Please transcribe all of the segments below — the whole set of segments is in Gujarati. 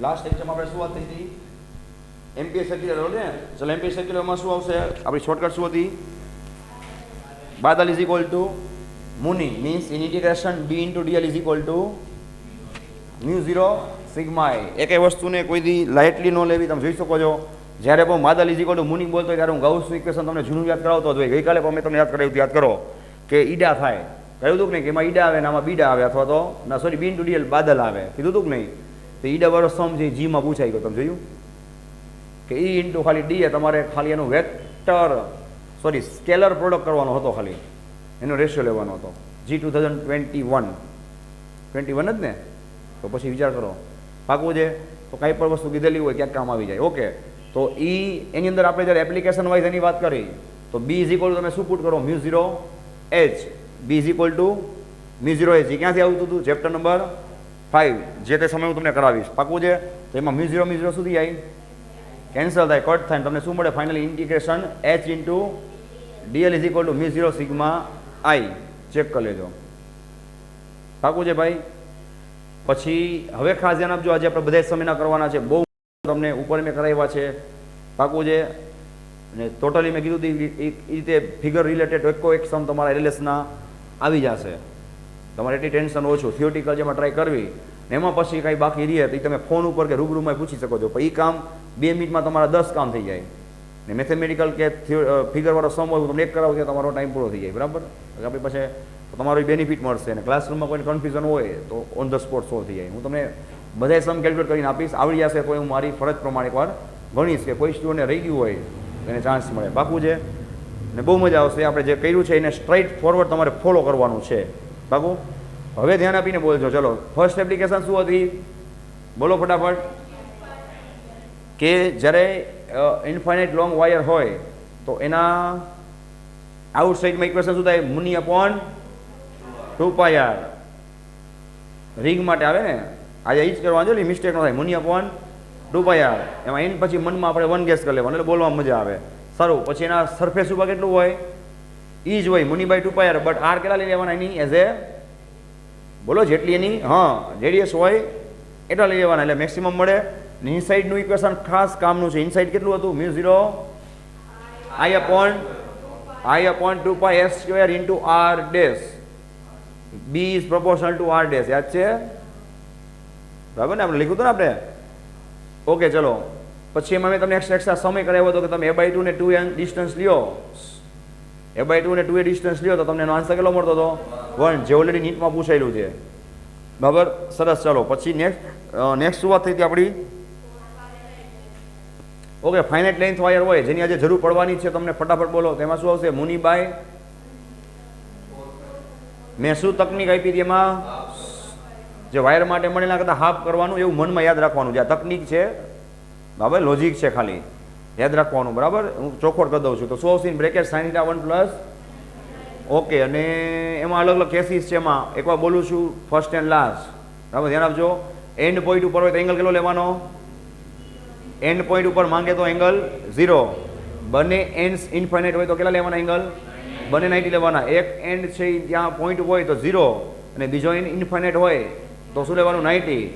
લાસ્ટ લેક્ચરમાં આપણે શું વાત થઈ હતી? એમ્પિયર સર્ક્યુલર ને. ચલો એમ્પિયર સર્ક્યુલરમાં શું આવશે? આપણી શોર્ટકટ શું હતી? બાદલ is equal to mu naught means in integration b into dl is equal to mu 0 sigma i. એકે વસ્તુને કોઈ દી લાઇટલી ન લેવી. તમે જોઈ શકો છો જ્યારે પણ બાદલ ઇઝ ઇક્વલ ટુ મુની બોલતો હોય ત્યારે હું ગાઉસનું ઇક્વેશન તમને જૂનું યાદ કરાવતો હતો. ગઈકાલે પણ મેં તમને યાદ કરાવ્યું, યાદ કરો કે ઈડા થાય. કહ્યું હતું કે નહીં કે એમાં ઈડા આવે ને આમાં બીડા આવે, અથવા તો ના સોરી b ઇન્ટુ dl બાદલ આવે. કીધું હતું કે નહીં? તો ઈડા વાળો સમ જે જીમાં પૂછાઈ ગયો. તમે જોયું કે ઈ ઇન્ટુ ખાલી ડી એ તમારે ખાલી એનું વેક્ટર સોરી સ્કેલર પ્રોડક્ટ કરવાનો હતો, ખાલી એનો રેશિયો લેવાનો હતો. જી 2021 જ ને? તો પછી વિચાર કરો પાકું છે તો કાંઈ પણ વસ્તુ કીધેલી હોય ક્યાંક કામ આવી જાય. ઓકે, તો એની અંદર આપણે જ્યારે એપ્લિકેશન વાઇઝ એની વાત કરી તો બી ઇઝ ઇક્વલ ટુ તમે શું પુટ કરો? Mu 0 H. B is equal to mu 0 H. ક્યાંથી આવતું હતું? ચેપ્ટર નંબર 5 જે તે સમય હું તમને કરાવીશ. પાકું છે? તો એમાં મ્યુ 0 સુધી આવી કેન્સલ થાય, કટ થાય, તમને શું મળે? Finally integration H into DL is equal to mu 0 sigma I. Check કરી લેજો. પાકું છે ભાઈ? પછી હવે ખાસ ધ્યાન આપજો, આજે આપણે બધા સમયના કરવાના છે. બહુ તમને ઉપર મેં કરાવ્યા છે. પાકું છે? અને ટોટલી મેં કીધું એ રીતે ફિગર રિલેટેડ એક સમ તમારા એલએસના આવી જશે. તમારે એટલી ટેન્શન ઓછું. થિયોટિકલ જેમાં ટ્રાય કરવી ને એમાં પછી કાંઈ બાકી રહે તો એ તમે ફોન ઉપર કે રૂબરૂમાં પૂછી શકો છો. પણ એ કામ 2 મિનિટમાં તમારા 10 કામ થઈ જાય. ને મેથેમેટિકલ કે ફિગરવાળો સમ હોય તમને એક કરાવું તો તમારો ટાઈમ પૂરો થઈ જાય. બરાબર? આપણી પાસે તમારો બેનિફિટ મળશે. અને ક્લાસરૂમમાં કોઈને કન્ફ્યુઝન હોય તો ઓન ધ સ્પોટ સોલ્વ થઈ જાય. હું તમને બધા સમ કેલ્ક્યુલેટ કરીને આપીશ. આવડી જશે તો હું મારી ફરજ પ્રમાણે એકવાર ગણીશ કે કોઈ સ્ટુડન્ટને રહી ગયું હોય એને ચાન્સ મળે. પાકું છે? ને બહુ મજા આવશે. આપણે જે કર્યું છે એને સ્ટ્રાઇટ ફોરવર્ડ તમારે ફોલો કરવાનું છે. પાકું? હવે ધ્યાન આપીને બોલજો. ચલો, ફર્સ્ટ એપ્લિકેશન શું હતી? બોલો ફટાફટ. કે જ્યારે ઇન્ફાઇનાઇટ લોંગ વાયર હોય તો એના આઉટસાઇડમાં ઇક્વેશન શું થાય? મુની અપોન 2πr. રિંગ માટે આવે ને, આજે એ જ કરવાનું છે, મિસ્ટેક ન થાય. મુની અપોન 2πr. એમાં એન પછી મનમાં આપણે 1 ગેસ કરી લેવાનું એટલે બોલવામાં મજા આવે. સારું, પછી એના સરફેસ ઉપર કેટલું હોય? ઈ જ હોય મુની બાય 2πr. બટ આર કેટલા લઈ લેવાના એની? એઝ એ બોલો જેટલી એની રેડિયસ હોય એટલા લઈ લેવાના એટલે મેક્સિમમ મળે. ઇનસાઇડનું ઇક્વેશન ખાસ કામનું છે. ઇનસાઇડ કેટલું હતું? Mu 0 I upon 2π s square into r dash. b is proportional to r dash. યાદ છે? બરાબર ને? આપણે લખ્યું હતું ને આપણે. ઓકે, ચલો. પછી એમાં મેં તમને એક્સ્ટ્રા સમય કરાવ્યો હતો કે તમે a/2 ને 2 ડિસ્ટન્સ લ્યો. a/2 ને 2 ડિસ્ટન્સ લ્યો તો તમને એનો આન્સર કેટલો મળતો હતો? 1, જે ઓલરેડી નીટમાં પૂછાયેલું છે. બરાબર? સરસ. ચલો, પછી નેક્સ્ટ શું વાત થઈ હતી આપણી? ઓકે, ફાઇનાઇટ લેન્થ વાયર હોય જેની આજે જરૂર પડવાની છે તમને, ફટાફટ બોલો. તેમાં શું આવશે? મુની બાય. મેં શું તકનીક આપી હતી એમાં? જે વાયર માટે મળેલા કરતાં હાફ કરવાનું, એવું મનમાં યાદ રાખવાનું. જે આ તકનીક છે બરાબર, લોજિક છે, ખાલી યાદ રાખવાનું. બરાબર? હું ચોખવટ કરી દઉં છું. તો શું આવશે? In bracket sin θ 1 plus. Okay, અને એમાં અલગ અલગ કેસીસ છે. એમાં એકવાર બોલું છું, ફર્સ્ટ એન્ડ લાસ્ટ. બરાબર? ધ્યાન આપજો. એન્ડ પોઈન્ટ ઉપર હોય તો એંગલ કેટલો લેવાનો? એન્ડ પોઈન્ટ ઉપર માંગે તો એંગલ 0. બંને એન્ડ્સ ઇન્ફાઇનાઇટ હોય તો કેટલા લેવાના એંગલ? બંને 90 લેવાના. એક એન્ડ છે ત્યાં પોઈન્ટ હોય તો 0 અને બીજો એન્ડ ઇન્ફાઇનાઇટ હોય તો શું લેવાનું? 90.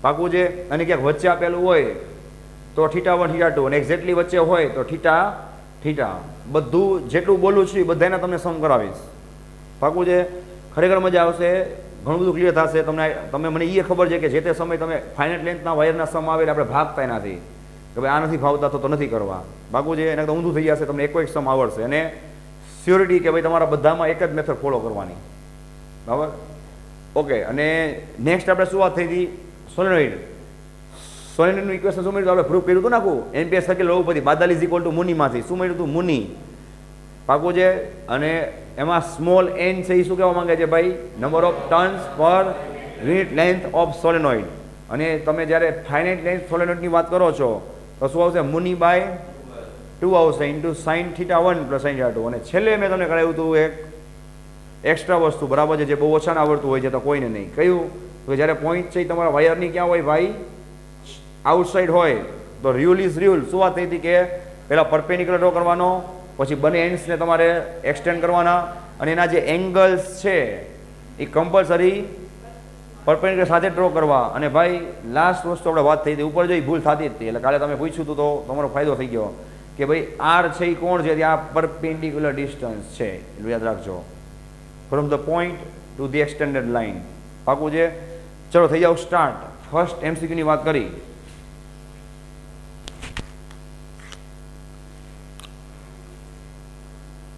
પાકું છે? અને ક્યાંક વચ્ચે આપેલું હોય તો θ1 θ2 અને એક્ઝેક્ટલી વચ્ચે હોય તો θ. બધું જેટલું બોલું છું એ બધાને તમને સમ કરાવીશ. પાકું છે? ખરેખર મજા આવશે. ઘણું બધું ક્લિયર થશે તમે મને એ ખબર છે કે જે તે સમય તમે ફાઇનાઇટ લેન્થના વાયરના સમ આવે આપણે ભાગતા નથી કે ભાઈ આ નથી ભાવતા તો નથી કરવા. પાકું છે? એને તો ઊંધું થઈ જશે. તમને એક સમ આવડશે અને સ્યોરિટી કે ભાઈ તમારા બધામાં એક જ મેથડ ફોલો કરવાની. બરાબર? ઓકે, અને નેક્સ્ટ આપણે શું વાત થઈ હતી? સોલેનોઇડ. સોલેનોઇડનું ઇક્વેશન શું મળ્યું? આપણે પ્રૂફ કર્યું હતું નાખું. એમ્પિયર સર્કલ ઉપરથી બાદલ ઇઝ ઇક્વલ ટુ મુનીમાંથી શું મળ્યું હતું? મુની. પાકું છે? અને એમાં સ્મોલ n છે એ શું કહેવા માંગે છે ભાઈ? નંબર ઓફ ટર્ન્સ પર યુનિટ લેન્થ ઓફ સોલેનોઇડ. અને તમે જ્યારે ફાઇનાઇટ લેન્થ સોલેનોઇડની વાત કરો છો તો શું આવશે? મુની બાય 2 આવશે ઇન્ટુ sin θ 1 પ્લસ sin θ 2. અને છેલ્લે મેં તમને કરાવ્યું હતું એક એક્સ્ટ્રા વસ્તુ. બરાબર છે? જે બહુ ઓછાને આવડતું હોય છે તો કોઈને નહીં. કયું? તો જ્યારે પોઈન્ટ છે તમારા વાયરની ક્યાં હોય ભાઈ? આઉટસાઇડ હોય તો રિયુલ ઇઝ રિયુલ. શું વાત થઈ હતી કે પહેલાં પરપેન્ડિક્યુલર ડ્રો કરવાનો, પછી બંને એન્ડ્સને તમારે એક્સટેન્ડ કરવાના અને એના જે એંગલ્સ છે એ કમ્પલસરી પરપેન્ડિક્યુલર સાથે ડ્રો કરવા. અને ભાઈ લાસ્ટ વસ્તુ આપણે વાત થઈ હતી ઉપર જોઈ ભૂલ થતી જ હતી, એટલે કાલે તમે પૂછ્યું હતું તો તમારો ફાયદો થઈ ગયો કે ભાઈ આર છે એ કોણ છે, ત્યાં પરપેન્ડિક્યુલર ડિસ્ટન્સ છે, એટલું યાદ રાખજો. From the point to the extended line. પાકું છે? ચલો થઈ જાવ સ્ટાર્ટ. ફર્સ્ટ એમસીક્યુની વાત કરી.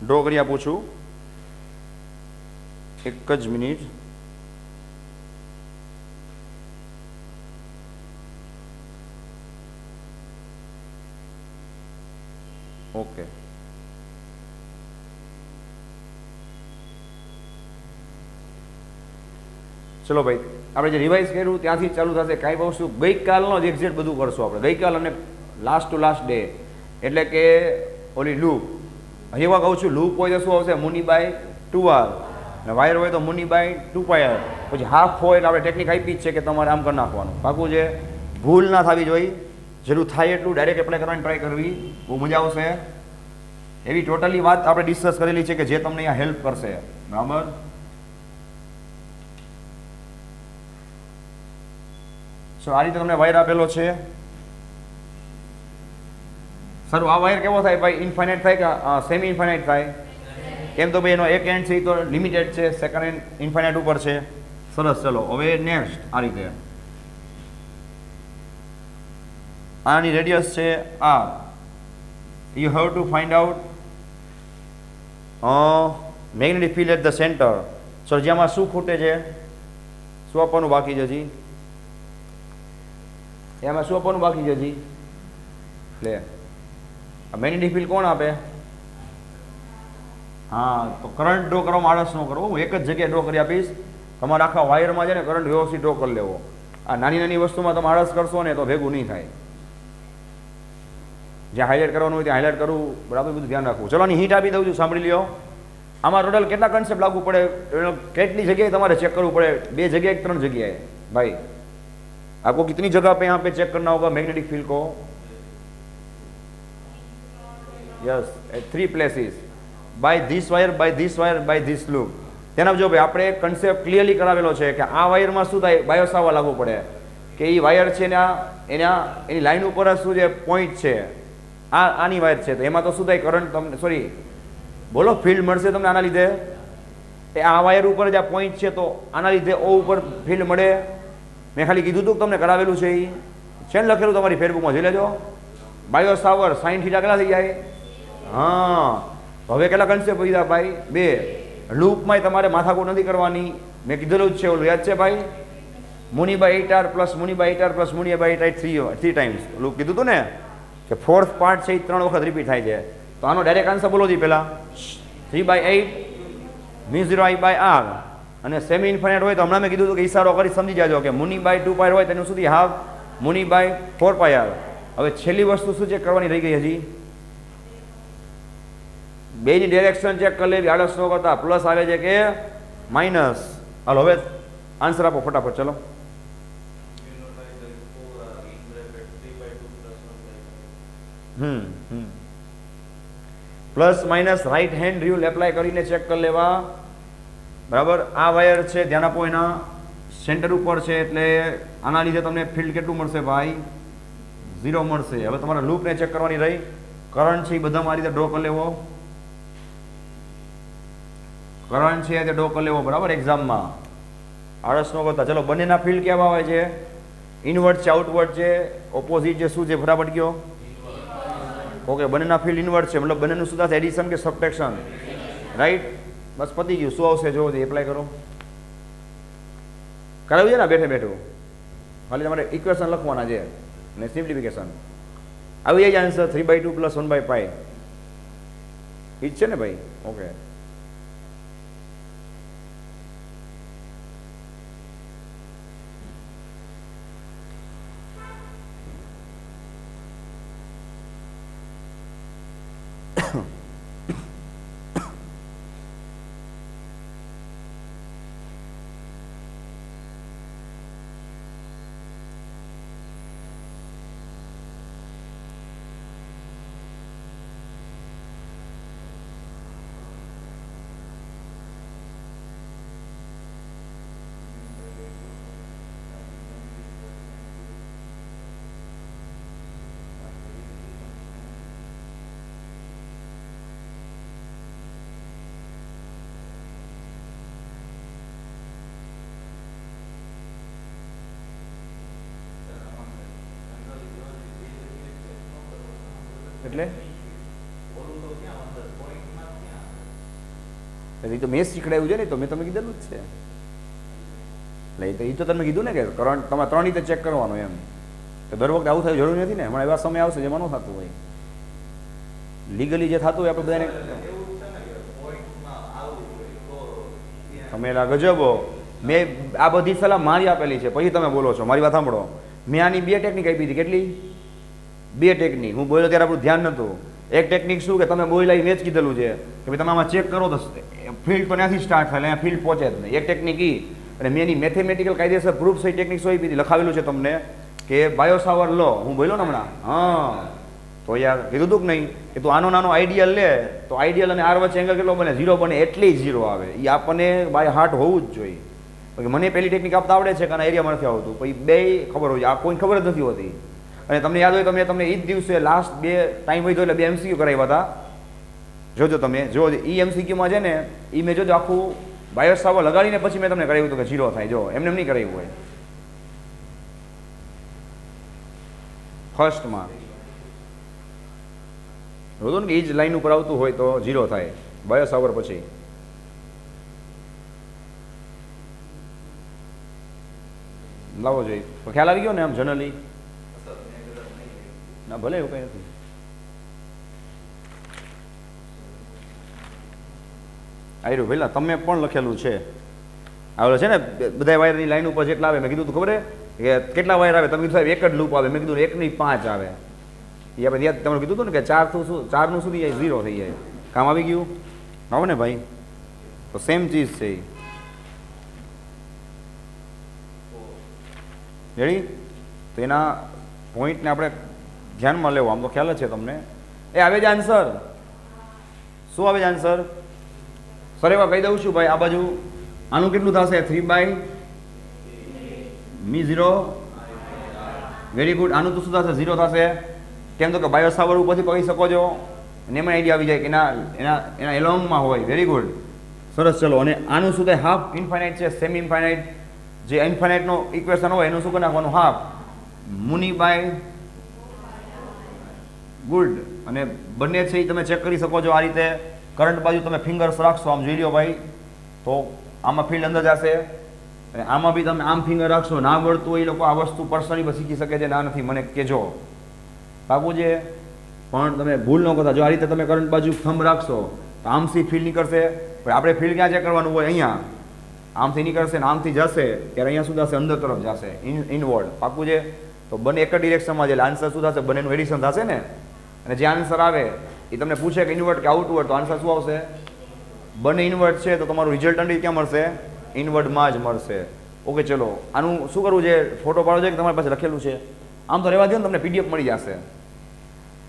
ડ્રો કરી આપું છું, એક જ મિનિટ. ઓકે, ચલો ભાઈ આપણે જે રિવાઇઝ કર્યું ત્યાંથી ચાલુ થશે. કાંઈ વસ્તુ ગઈકાલનો જ એક્ઝેક્ટ બધું કરશું આપણે, ગઈકાલ અને લાસ્ટ ટુ લાસ્ટ ડે. એટલે કે ઓલી લૂપ, હજી એવા કહું છું, લૂપ હોય તો શું આવશે? મુની બાય 2r, અને વાયર હોય તો મુની બાય 2πr. પછી હાફ હોય એટલે આપણે ટેકનિક આપી જ છે કે તમારે આમ કરી નાખવાનું. પાકું છે? ભૂલ ના થવી જોઈએ, જેટલું થાય એટલું ડાયરેક્ટ એપ્લાય કરવાની ટ્રાય કરવી, બહુ મજા આવશે. એવી ટોટલી વાત આપણે ડિસ્કસ કરેલી છે કે જે તમને અહીંયા હેલ્પ કરશે. બરાબર? સો આ રીતે તમને વાયર આપેલો છે. સારું, આ વાયર કેવો થાય ભાઈ? ઇન્ફાઇનાઇટ થાય કે સેમી ઇન્ફાઇનાઇટ થાય? કેમ તો ભાઈ એનો એક એન્ડ છે તો લિમિટેડ છે, સેકન્ડ એન્ડ ઇન્ફાઇનાઇટ ઉપર છે. સરસ, ચલો હવે નેક્સ્ટ. આ રીતે આની રેડિયસ છે r. You have to find out magnetic field at the centre. Sir જેમાં શું ખૂટે છે? શું આપવાનું બાકી છે હજી? એમાં શું આપવાનું બાકી છે હજી? લે, મેગ્નેટિક ફિલ્ડ કોણ આપે? હા, તો કરંટ ડ્રો કરવામાં આળસ ન કરવો. હું એક જ જગ્યાએ ડ્રો કરી આપીશ. તમારા આખા વાયરમાં છે ને કરંટ વ્યવસ્થિત ડ્રો કરી લેવો. આ નાની નાની વસ્તુમાં તમે આળસ કરશો ને તો ભેગું નહીં થાય. જ્યાં હાઇલાઇટ કરવાનું હોય ત્યાં હાઇલાઇટ કરવું, બરાબર, બધું ધ્યાન રાખવું. ચલો આની હિન્ટ આપી દઉં છું, સાંભળી લ્યો. આમાં ટોટલ કેટલા કન્સેપ્ટ લાગુ પડે, કેટલી જગ્યાએ તમારે ચેક કરવું પડે? 2 જગ્યાએ, 3 જગ્યાએ ભાઈ? आपको कितनी जगह पे यहाँ पे चेक करना होगा मैग्नेटिक फील्ड को? Yes, at 3 places. By this wire, by this wire, by this loop. તેના જો ભાઈ આપણે કન્સેપ્ટ ક્લિયરલી કરાવેલો છે કે આ વાયરમાં શું થાય? બાયોસાવા લાગુ પડે કે એ વાયર છે ને એની લાઈન ઉપર જ શું છે? પોઈન્ટ છે. આની વાયર છે તો એમાં તો શું થાય? કરંટ તમને, સોરી બોલો, ફિલ્ડ મળશે તમને આના લીધે. એ આ વાયર ઉપર જ આ પોઈન્ટ છે તો આના લીધે ઓ ઉપર ફિલ્ડ મળે. મેં ખાલી કીધું હતું કે તમને કરાવેલું છે. એ છે ને લખેલું તમારી ફેસબુકમાં, જોઈ લેજો. બાયોસાવર સાઇન થીટા કેટલા થઈ જાય? હા, હવે કેટલા કન્સેપ્ટ કીધા ભાઈ? 2. લૂપમાં તમારે માથાકૂટ નથી કરવાની, મેં કીધેલું જ છે. ઓલું યાદ છે ભાઈ? Mu naught by 8r plus mu naught by 8r plus mu naught by 8r 3 times. Loop કીધું હતું ને કે ફોર્થ પાર્ટ છે એ 3 વખત રિપીટ થાય છે. તો આનો ડાયરેક્ટ આન્સર બોલો જી પહેલા. 3/8 μ0I/r. અને સેમી ઇન્ફાઇનાઇટ હોય તો હમણાં મેં કીધું હતું કે ઈશારો કરી સમજી જાજો કે મુની બાય 2π હોય તેનું સુધી હાફ મુની બાય 4πr. હવે છેલ્લી વસ્તુ શું ચેક કરવાની રહી ગઈ હજી? બેની ડિરેક્શન ચેક કરી લેવી, આળસ ન કરતા. પ્લસ આવે છે કે માઇનસ? હાલો હવે આન્સર આપો ફટાફટ. ચલો, plus minus right hand rule apply કરીને ચેક કરી લેવા. બરાબર? આ વાયર છે, ધ્યાન આપો, એના સેન્ટર ઉપર છે એટલે આના લીધે તમને ફિલ્ડ કેટલું મળશે ભાઈ? 0 મળશે. હવે તમારે લૂપને ચેક કરવાની રહી. કરંટ છે એ બધામાં આ રીતે ડ્રો કરી લેવો. કરંટ છે તે ડ્રો કરી લેવો, બરાબર, એક્ઝામમાં આળસ ન કરતા. ચલો, બંનેના ફિલ્ડ કેવા આવે છે? ઇનવર્ડ છે, આઉટવર્ડ છે, ઓપોઝિટ છે, શું છે? ફટાફટ કયો. ઓકે, બંનેના ફિલ્ડ ઇનવર્ડ છે, મતલબ બંનેનું શું થશે? એડિશન કે સબટ્રેક્શન? રાઈટ, બસ પતી ગયું. શું આવશે જો એપ્લાય કરો. કરાવ્યું છે ને બેઠે બેઠું? ખાલી તમારે ઇક્વેશન લખવાના છે અને સિમ્પ્લિફિકેશન આવી જાય આન્સર. 3/2 + 1/π. એ જ છે ને ભાઈ? ઓકે, એટલે એ તો મેં શીખડાયું છે ને, તો મેં તમે કીધેલું જ છે. એટલે એ તો તમે કીધું ને કે કરંટ તમારે 3 રીતે ચેક કરવાનો એમ. તો દર વખતે આવું થાય જરૂર નથી ને. હમણાં એવા સમય આવશે જેમાં ન થતું હોય. લીગલી જે થતું હોય આપણે બધાને તમે ગજબો. મેં આ બધી સલાહ મારી આપેલી છે, પછી તમે બોલો છો. મારી વાત સાંભળો. મેં આની 2 ટેકનિક આપી હતી. કેટલી? 2 ટેકનિક. હું બોલ્યો ત્યારે આપણું ધ્યાન નહોતું. એક ટેકનિક શું કે તમે બોલ્યા મેં જ કીધેલું છે કે ભાઈ તમે આમાં ચેક કરો તો ફિલ્ડ તો ત્યાંથી સ્ટાર્ટ થાય, અહીંયા ફિલ્ડ પહોંચે જ નહીં. એક ટેકનિક એ. અને મેં એની મેથેમેટિકલ કાયદેસર પ્રૂફ સહી ટેકનિક શું આપી હતી, લખાવેલું છે તમને કે બાયોસાવર લો. હું બોલ્યો ને હમણાં, હા તો યાર કીધું હતું કે નહીં કે તું આનો નાનો આઈડિયલ લે તો આઈડિયલ અને આર વચ્ચે એંગલ કેટલો બને? 0 બને. એટલી 0 આવે. એ આપણને બાય હાર્ટ હોવું જ જોઈએ. મને પહેલી ટેકનિક આપતા આવડે છે કે આના એરિયામાં નથી આવતું, પછી 2 ખબર હોય. આ કોઈ ખબર જ નથી હોતી. અને તમને યાદ હોય તો મેં તમને એ જ દિવસે લાસ્ટ 2 ટાઈમ હોય તો એટલે 2 MCQ કરાવ્યા હતા. જોજો તમે જો એ MCQમાં છે ને એ મેં જોજો આખું બાયોસાવર લગાડીને પછી મેં તમને કરાવ્યું હતું કે 0 થાય. જો એમને એમ નહીં કરાવ્યું હોય ફર્સ્ટમાં. જોજો ને એ જ લાઈન ઉપર આવતું હોય તો 0 થાય બાયોસાવર પછી. લાવો જોઈએ. ખ્યાલ આવી ગયો ને આમ જનરલી? ના ભલે એવું કંઈ નથી. આવ્યું પહેલાં તમે પણ લખેલું છે. આવેલો છે ને બધા વાયરની લાઈન ઉપર જેટલા આવે. મેં કીધું તું ખબર કે કેટલા વાયર આવે? તમે કીધું સાહેબ 1 જ લૂપ આવે. મેં કીધું 1 નહીં 5 આવે. એ આપણે યાદ તમે કીધું હતું ને કે 4નું શું થઈ જાય? 0 થઈ જાય. કામ આવી ગયું? આવો ને ભાઈ. તો સેમ ચીજ છે એ. રેડી? તો એના પોઈન્ટને આપણે ધ્યાનમાં લેવો. આમ તો ખ્યાલ જ છે તમને. એ આવે છે આન્સર? શું આવે છે આન્સર? સર એવા કહી દઉં છું ભાઈ. આ બાજુ આનું કેટલું થશે? 3/0. Very good. આનું તો શું થશે? 0 થશે. કેમ તો કે બાયોસાવર ઉપરથી કહી શકો છો અને એમાં આઈડિયા આવી જાય કે એના એલોંગમાં હોય. વેરી ગુડ, સરસ. ચલો, અને આનું શું થાય? હાફ ઇન્ફાઇનાઇટ છે, સેમી ઇન્ફાઇનાઇટ. જે ઇન્ફાઇનાઇટનો ઇક્વેશન હોય એનું શું કરી નાખવાનું? Half mu naught by. ગુડ. અને બંને છે એ તમે ચેક કરી શકો છો આ રીતે. કરંટ બાજુ તમે ફિંગર્સ રાખશો, આમ જોઈ લો ભાઈ, તો આમાં ફિલ્ડ અંદર જશે. અને આમાં બી તમે આમ ફિંગર રાખશો. ના વળતું હોય એ લોકો આ વસ્તુ પર્સનલી શીખી શકે છે. ના નથી મને કહેજો બાપુ છે, પણ તમે ભૂલ ન કરતા. જો આ રીતે તમે કરંટ બાજુ થંબ રાખશો તો આમથી ફિલ્ડ નીકળશે. પણ આપણે ફિલ્ડ ક્યાં ચેક કરવાનું હોય? અહીંયા આમથી નીકળશે ને આમથી જશે ત્યારે અહીંયા શું થશે? અંદર તરફ જશે, ઇનવર્ડ. પાકું છે? તો બંને એક જ ડિરેક્શનમાં છે. આન્સર શું થશે? બંનેનું એડિશન થશે ને. અને જે આન્સર આવે એ તમને પૂછે કે ઇનવર્ડ કે આઉટવર્ડ, તો આન્સર શું આવશે? બંને ઇનવર્ડ છે તો તમારું રિઝલ્ટન્ટ ક્યાં મળશે? ઇનવર્ડમાં જ મળશે. ઓકે, ચલો આનું શું કરવું છે? ફોટો પાડો છે કે તમારી પાસે લખેલું છે? આમ તો રહેવા દો ને, તમને PDF મળી જશે.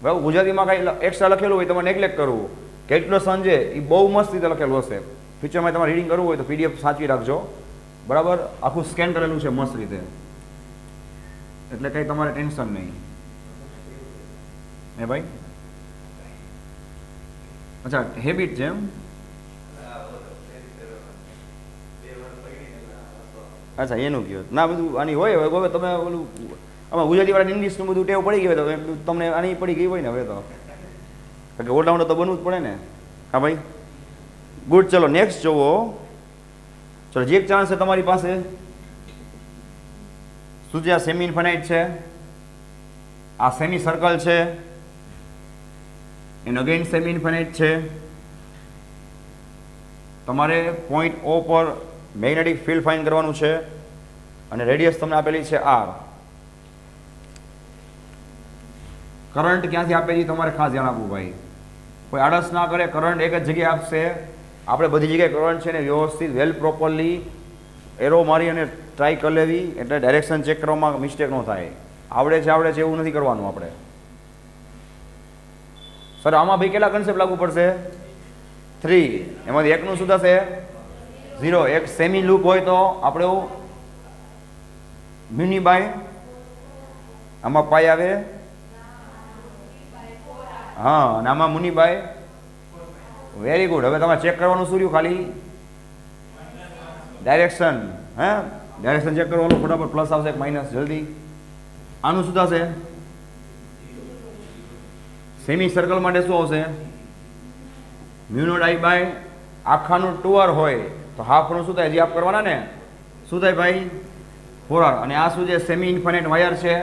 બરાબર. ગુજરાતીમાં કાંઈ એક્સ્ટ્રા લખેલું હોય તમારે નેગ્લેક્ટ કરવું. કેટલો સન છે એ બહુ મસ્ત રીતે લખેલું હશે. ફ્યુચરમાં તમારે રીડિંગ કરવું હોય તો PDF સાચવી રાખજો. બરાબર. આખું સ્કેન કરેલું છે મસ્ત રીતે, એટલે કંઈ તમારે ટેન્શન નહીં. હે ભાઈ? અચ્છા, હેબિટ છે એમ? અચ્છા, એનું કહો ના. બધું આની હોય. હવે તમે ઓલું આમાં ગુજરાતીવાળા ઇંગ્લિશનું બધું ટેવ પડી ગઈ હોય તો તમને આની પડી ગઈ હોય ને હવે તો, કારણ કે ઓલરાઉન્ડર તો બનવું જ પડે ને. હા ભાઈ, ગુડ. ચલો નેક્સ્ટ જોવો. ચલો, જે એક ચાન્સ છે તમારી પાસે શું છે? આ સેમી ઇન્ફાઇનાઇટ છે, આ સેમી સર્કલ છે, એન્ડ અગેન સેમી ઇન્ફાઇનાઇટ છે. તમારે પોઈન્ટ O પર મેગ્નેટિક ફિલ્ડ ફાઇન્ડ કરવાનું છે અને રેડિયસ તમને આપેલી છે R. કરંટ ક્યાંથી આપે છે તમારે ખાસ ધ્યાન આપવું ભાઈ. કોઈ આળસ ના કરે. કરંટ એક જ જગ્યાએ આપશે. આપણે બધી જગ્યાએ કરંટ છે ને વ્યવસ્થિત વેલ પ્રોપરલી એરો મારી અને ટ્રાય કરી લેવી, એટલે ડાયરેક્શન ચેક કરવામાં મિસ્ટેક ન થાય. આવડે છે એવું નથી કરવાનું આપણે. સર આમાં ભાઈ કેટલા કન્સેપ્ટ લાગુ પડશે? 3. એમાંથી એકનું શું થશે? 0. એક સેમી લૂપ હોય તો આપણે મ્યુની બાય, આમાં પાઈ આવે. હા, અને આમાં મુની બાય. Very good. હવે તમારે ચેક કરવાનું શું રહ્યું? ખાલી ડાયરેક્શન. હે, ડાયરેક્શન ચેક કરવાનું. ફટાફટ પ્લસ આવશે કે માઇનસ? જલ્દી. આનું શું થશે? સેમી સર્કલ માટે શું આવશે? મ્યુ નોટ આઈ બાય આખાનું 2r હોય તો હાફનું શું થાય? હજી હાફ કરવાના ને, શું થાય ભાઈ? 4r. અને આ શું છે? સેમી ઇન્ફાઇનાઇટ વાયર છે.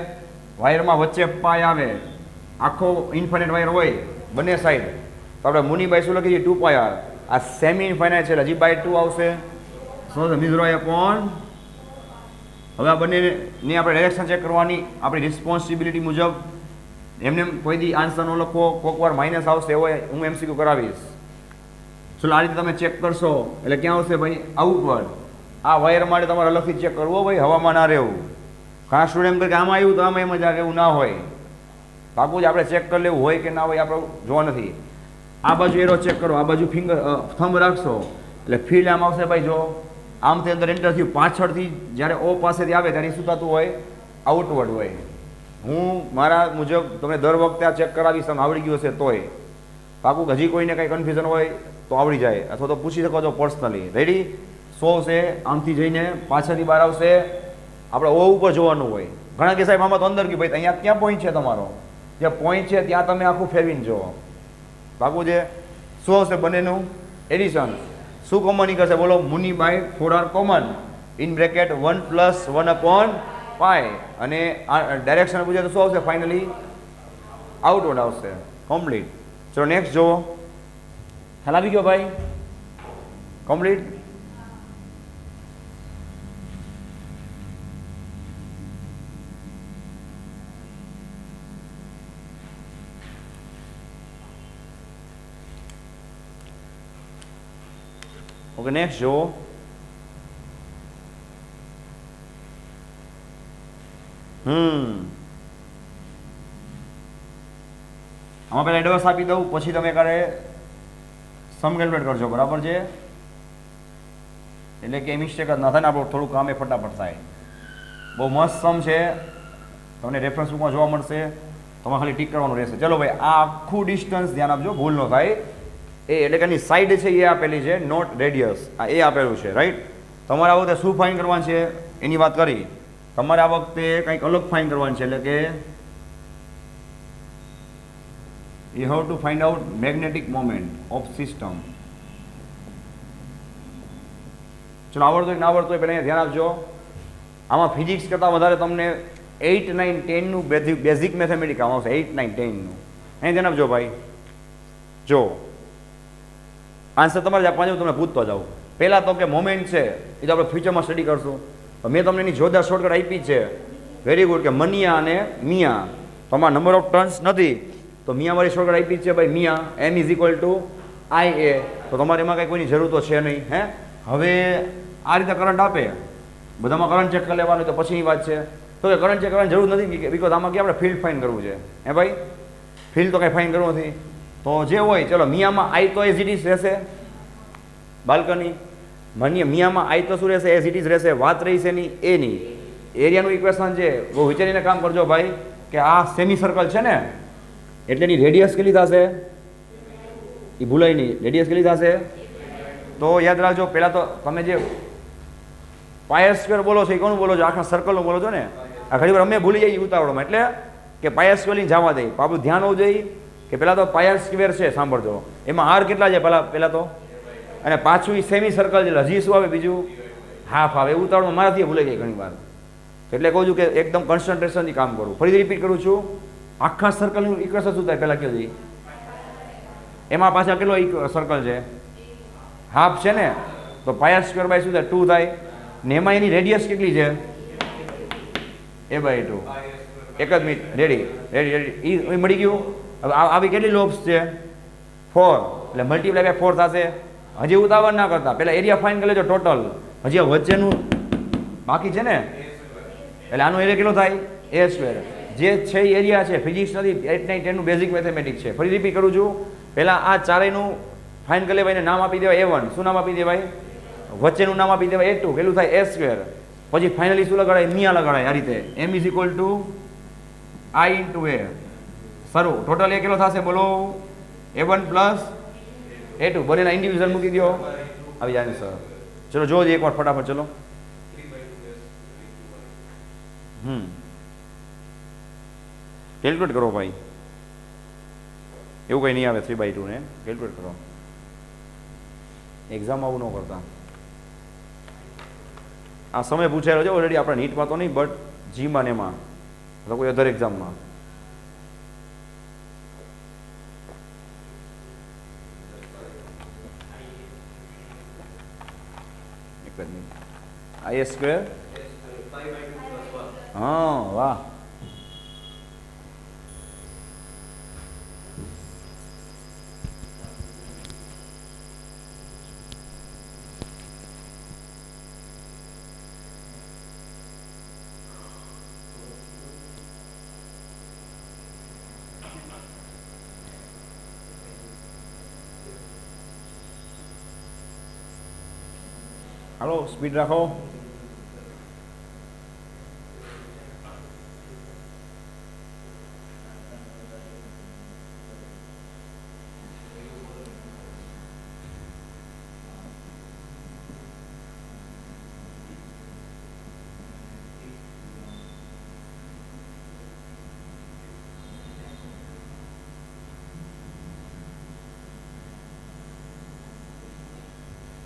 વાયરમાં વચ્ચે પાય આવે, આખો ઇન્ફાઇનાઇટ વાયર હોય બંને સાઈડ, તો આપણે મુની બાય શું લખી દઈએ? 2πr. આ સેમી ઇન્ફાઇનાઇટ છે એટલે હજી બાય 2 આવશે. શું છે? મિઝરો અપોન. હવે આ બંનેની આપણે ડાયરેક્શન ચેક કરવાની આપણી રિસ્પોન્સિબિલિટી મુજબ. એમને કોઈ દી આન્સર ન લખો, કોઈક વાર માઇનસ આવશે, હોય હું MCQ કરાવીશ. ચલો આ રીતે તમે ચેક કરશો એટલે ક્યાં આવશે ભાઈ? આઉટવર્ડ. આ વાયર માટે તમારે અલગથી ચેક કરવો ભાઈ, હવામાં ના રહેવું. ઘણા સ્ટુડન્ટ એમ કે આમાં આવ્યું તો આમાં એમ જ આવે, એવું ના હોય. પાકું જ આપણે ચેક કરી લેવું હોય કે ના હોય આપણે જોવા નથી. આ બાજુ એરો ચેક કરો, આ બાજુ ફિંગર થંબ રાખશો એટલે ફીલ્ડ આમ આવશે ભાઈ. જો આમથી અંદર એન્ટર થયું, પાછળથી જ્યારે ઓ પાસેથી આવે ત્યારે શું થતું હોય? આઉટવર્ડ હોય. હું મારા મુજબ તમને દર વખતે આ ચેક કરાવીશ, તમે આવડી ગયું હશે તોય. પાકું હજી કોઈને કંઈ કન્ફ્યુઝન હોય તો આવડી જાય, અથવા તો પૂછી શકો છો પર્સનલી. રેડી? સો છે આમથી જઈને પાછળથી બહાર આવશે, આપણે ઓ ઉપર જોવાનું હોય. ઘણા કે સાહેબ આમાં તો અંદર ગયું ભાઈ, અહીંયા ક્યાં પોઈન્ટ છે તમારો? જ્યાં પોઈન્ટ છે ત્યાં તમે આખું ફેરવીને જુઓ. પાકું છે. શું આવશે બંનેનું એડિશન? શું કોમન નીકળશે બોલો? Mu naught by 4r common in bracket 1 + 1/π. અને આ ડાયરેક્શન પૂછે તો શું આવશે? ફાઇનલી આઉટવર્ડ આવશે. કમ્પ્લીટ. ચલો નેક્સ્ટ જુઓ. ખ્યાલ આવી ગયો ભાઈ? કમ્પ્લીટ. ઓકે, નેક્સ્ટ જુઓ. આમાં પહેલાં એડવાન્સ આપી દઉં, પછી તમે કારે સમ કેલ્ક્યુલેટ કરજો, બરાબર છે? એટલે કે મિસ્ટેક જ ના થાય ને, આપણું થોડું કામ એ ફટાફટ થાય. બહુ મસ્ત સમ છે, તમને રેફરન્સ બુકમાં જોવા મળશે, તમારે ખાલી ટીક કરવાનું રહેશે. ચલો ભાઈ, આ આખું ડિસ્ટન્સ ધ્યાન આપજો, ભૂલ ન થાય. એ એટલે કે એની સાઈડ છે એ આપેલી છે, નોટ રેડિયસ. આ એ આપેલું છે, રાઈટ? તમારે આ વખતે શું ફાઇન કરવાનું છે એની વાત કરી. તમારે આ વખતે કંઈક અલગ ફાઇન કરવાનું છે, એટલે કે you have to find out magnetic moment of system. ચલો આવડતું હોય કે ના આવડતું હોય પહેલાં ધ્યાન આપજો. આમાં ફિઝિક્સ કરતાં વધારે તમને 8, 9, 10નું બેઝિક મેથેમેટિક્સ આમાં આવશે. 8, 9, 10નું અહીં ધ્યાન આપજો ભાઈ. જો આન્સર તમારે જ આપવાનો, તમને પૂછતો જાઉં. પહેલાં તો કે મોમેન્ટ છે એ તો આપણે ફ્યુચરમાં સ્ટડી કરશું. મેં તમને એની જોરદાર શોર્ટકટ આપી છે. Very good. કે મનિયા અને મિયા. તમારા નંબર ઓફ ટર્ન્સ નથી તો મિયાવાળી શોર્ટકટ આપી છે ભાઈ. મિયા M = IA. તો તમારે એમાં કંઈ કોઈની જરૂર તો છે નહીં. હે, હવે આ રીતે કરંટ આપે, બધામાં કરંટ ચેક કરી લેવાનું, તો પછીની વાત છે. તો કે કરંટ ચેક કરવાની જરૂર નથી, બિકોઝ આમાં કે આપણે ફિલ્ડ ફાઇન કરવું છે. હે ભાઈ, ફિલ્ડ તો કંઈ ફાઇન કરવું નથી. તો જે હોય ચલો, મિયામાં આઈ તો એઝ ઇટ ઇઝ રહેશે. બાલ્કની મિયામાં આઈ તો શું રહેશે? એઝ ઇટ ઇઝ રહેશે. વાત રહી છે એની એની એરિયાનું ઇક્વેશન છે. બહુ વિચારીને કામ કરજો ભાઈ, કે આ સેમી સર્કલ છે ને, એટલે એની રેડિયસ કેટલી થશે એ ભૂલાય નહીં. રેડિયસ કેટલી થશે? તો યાદ રાખજો. પહેલાં તો તમે જે πr² બોલો છો એ કોનું બોલો છો? આખા સર્કલનું બોલો છો ને. આ ઘણી વાર અમે ભૂલી જઈએ ઉતાવળમાં, એટલે કે πr² જવા દઈએ. આપણું ધ્યાન હોવું જોઈએ કે પહેલાં તો πr² છે, સાંભળજો. એમાં r કેટલા છે પહેલાં તો, અને પાછું એ સેમી સર્કલ છે. હજી શું આવે? બીજું હાફ આવે. એવું ઉતાવળમાં મારાથી ભૂલાઈ જાય ઘણી વાર. એટલે કહું છું કે એકદમ કોન્સન્ટ્રેશનથી કામ કરવું. ફરીથી રિપીટ કરું છું. આખા સર્કલનું ઇક્વેશન શું થાય પહેલાં કહો જી? એમાં પાછા કેટલો સર્કલ છે? હાફ છે ને. તો πr² શું થાય? 2 થાય. ને એમાં એની રેડિયસ કેટલી છે? A/2. એક જ મિનિટ. રેડી રેડી રેડી એ મળી ગયું. હવે આવી કેટલી લોબ્સ છે? 4. એટલે મલ્ટીપ્લાય બાય 4 થશે. હજી ઉતાવળ ના કરતા, પહેલાં એરિયા ફાઇન કરી લેજો ટોટલ. હજી આ વચ્ચેનું બાકી છે ને, એટલે આનો એરિયા કેટલો થાય? A². જે છે એ એરિયા છે, ફિઝિક્સ નથી, 8, 9, 10નું બેઝિક મેથેમેટિક્સ છે. ફરી રિપીટ કરું છું. પહેલાં આ ચારેયનું ફાઇન કરી લેવાય, નામ આપી દેવાય A1. શું નામ આપી દેવાય? વચ્ચેનું નામ આપી દેવાય A2. કેટલું થાય? A². પછી ફાઇનલી શું લગાડાય? મિયા લગાડાય. આ રીતે M = I × A. સારું, ટોટલ એ કેટલો થશે બોલો? A1 + A2. બંનેના ઇન્ડિવિજ્યુઅલ મૂકી દો, આવી જાય સર. ચલો જોજો એકવાર ફટાફટ. ચલો કેલ્ક્યુલેટ કરો ભાઈ. એવું કંઈ નહીં આવે 3/2 ને કેલ્ક્યુલેટ કરો. એક્ઝામ આવું ન કરતા. આ સમય પૂછાયેલો છે ઓલરેડી આપણે નીટમાં તો નહીં, બટ જીમાં ને એમાં અથવા કોઈ અધર એક્ઝામમાં. એક જ મિનિટ. I² હા વાહ. હાલો સ્પીડ રાખો.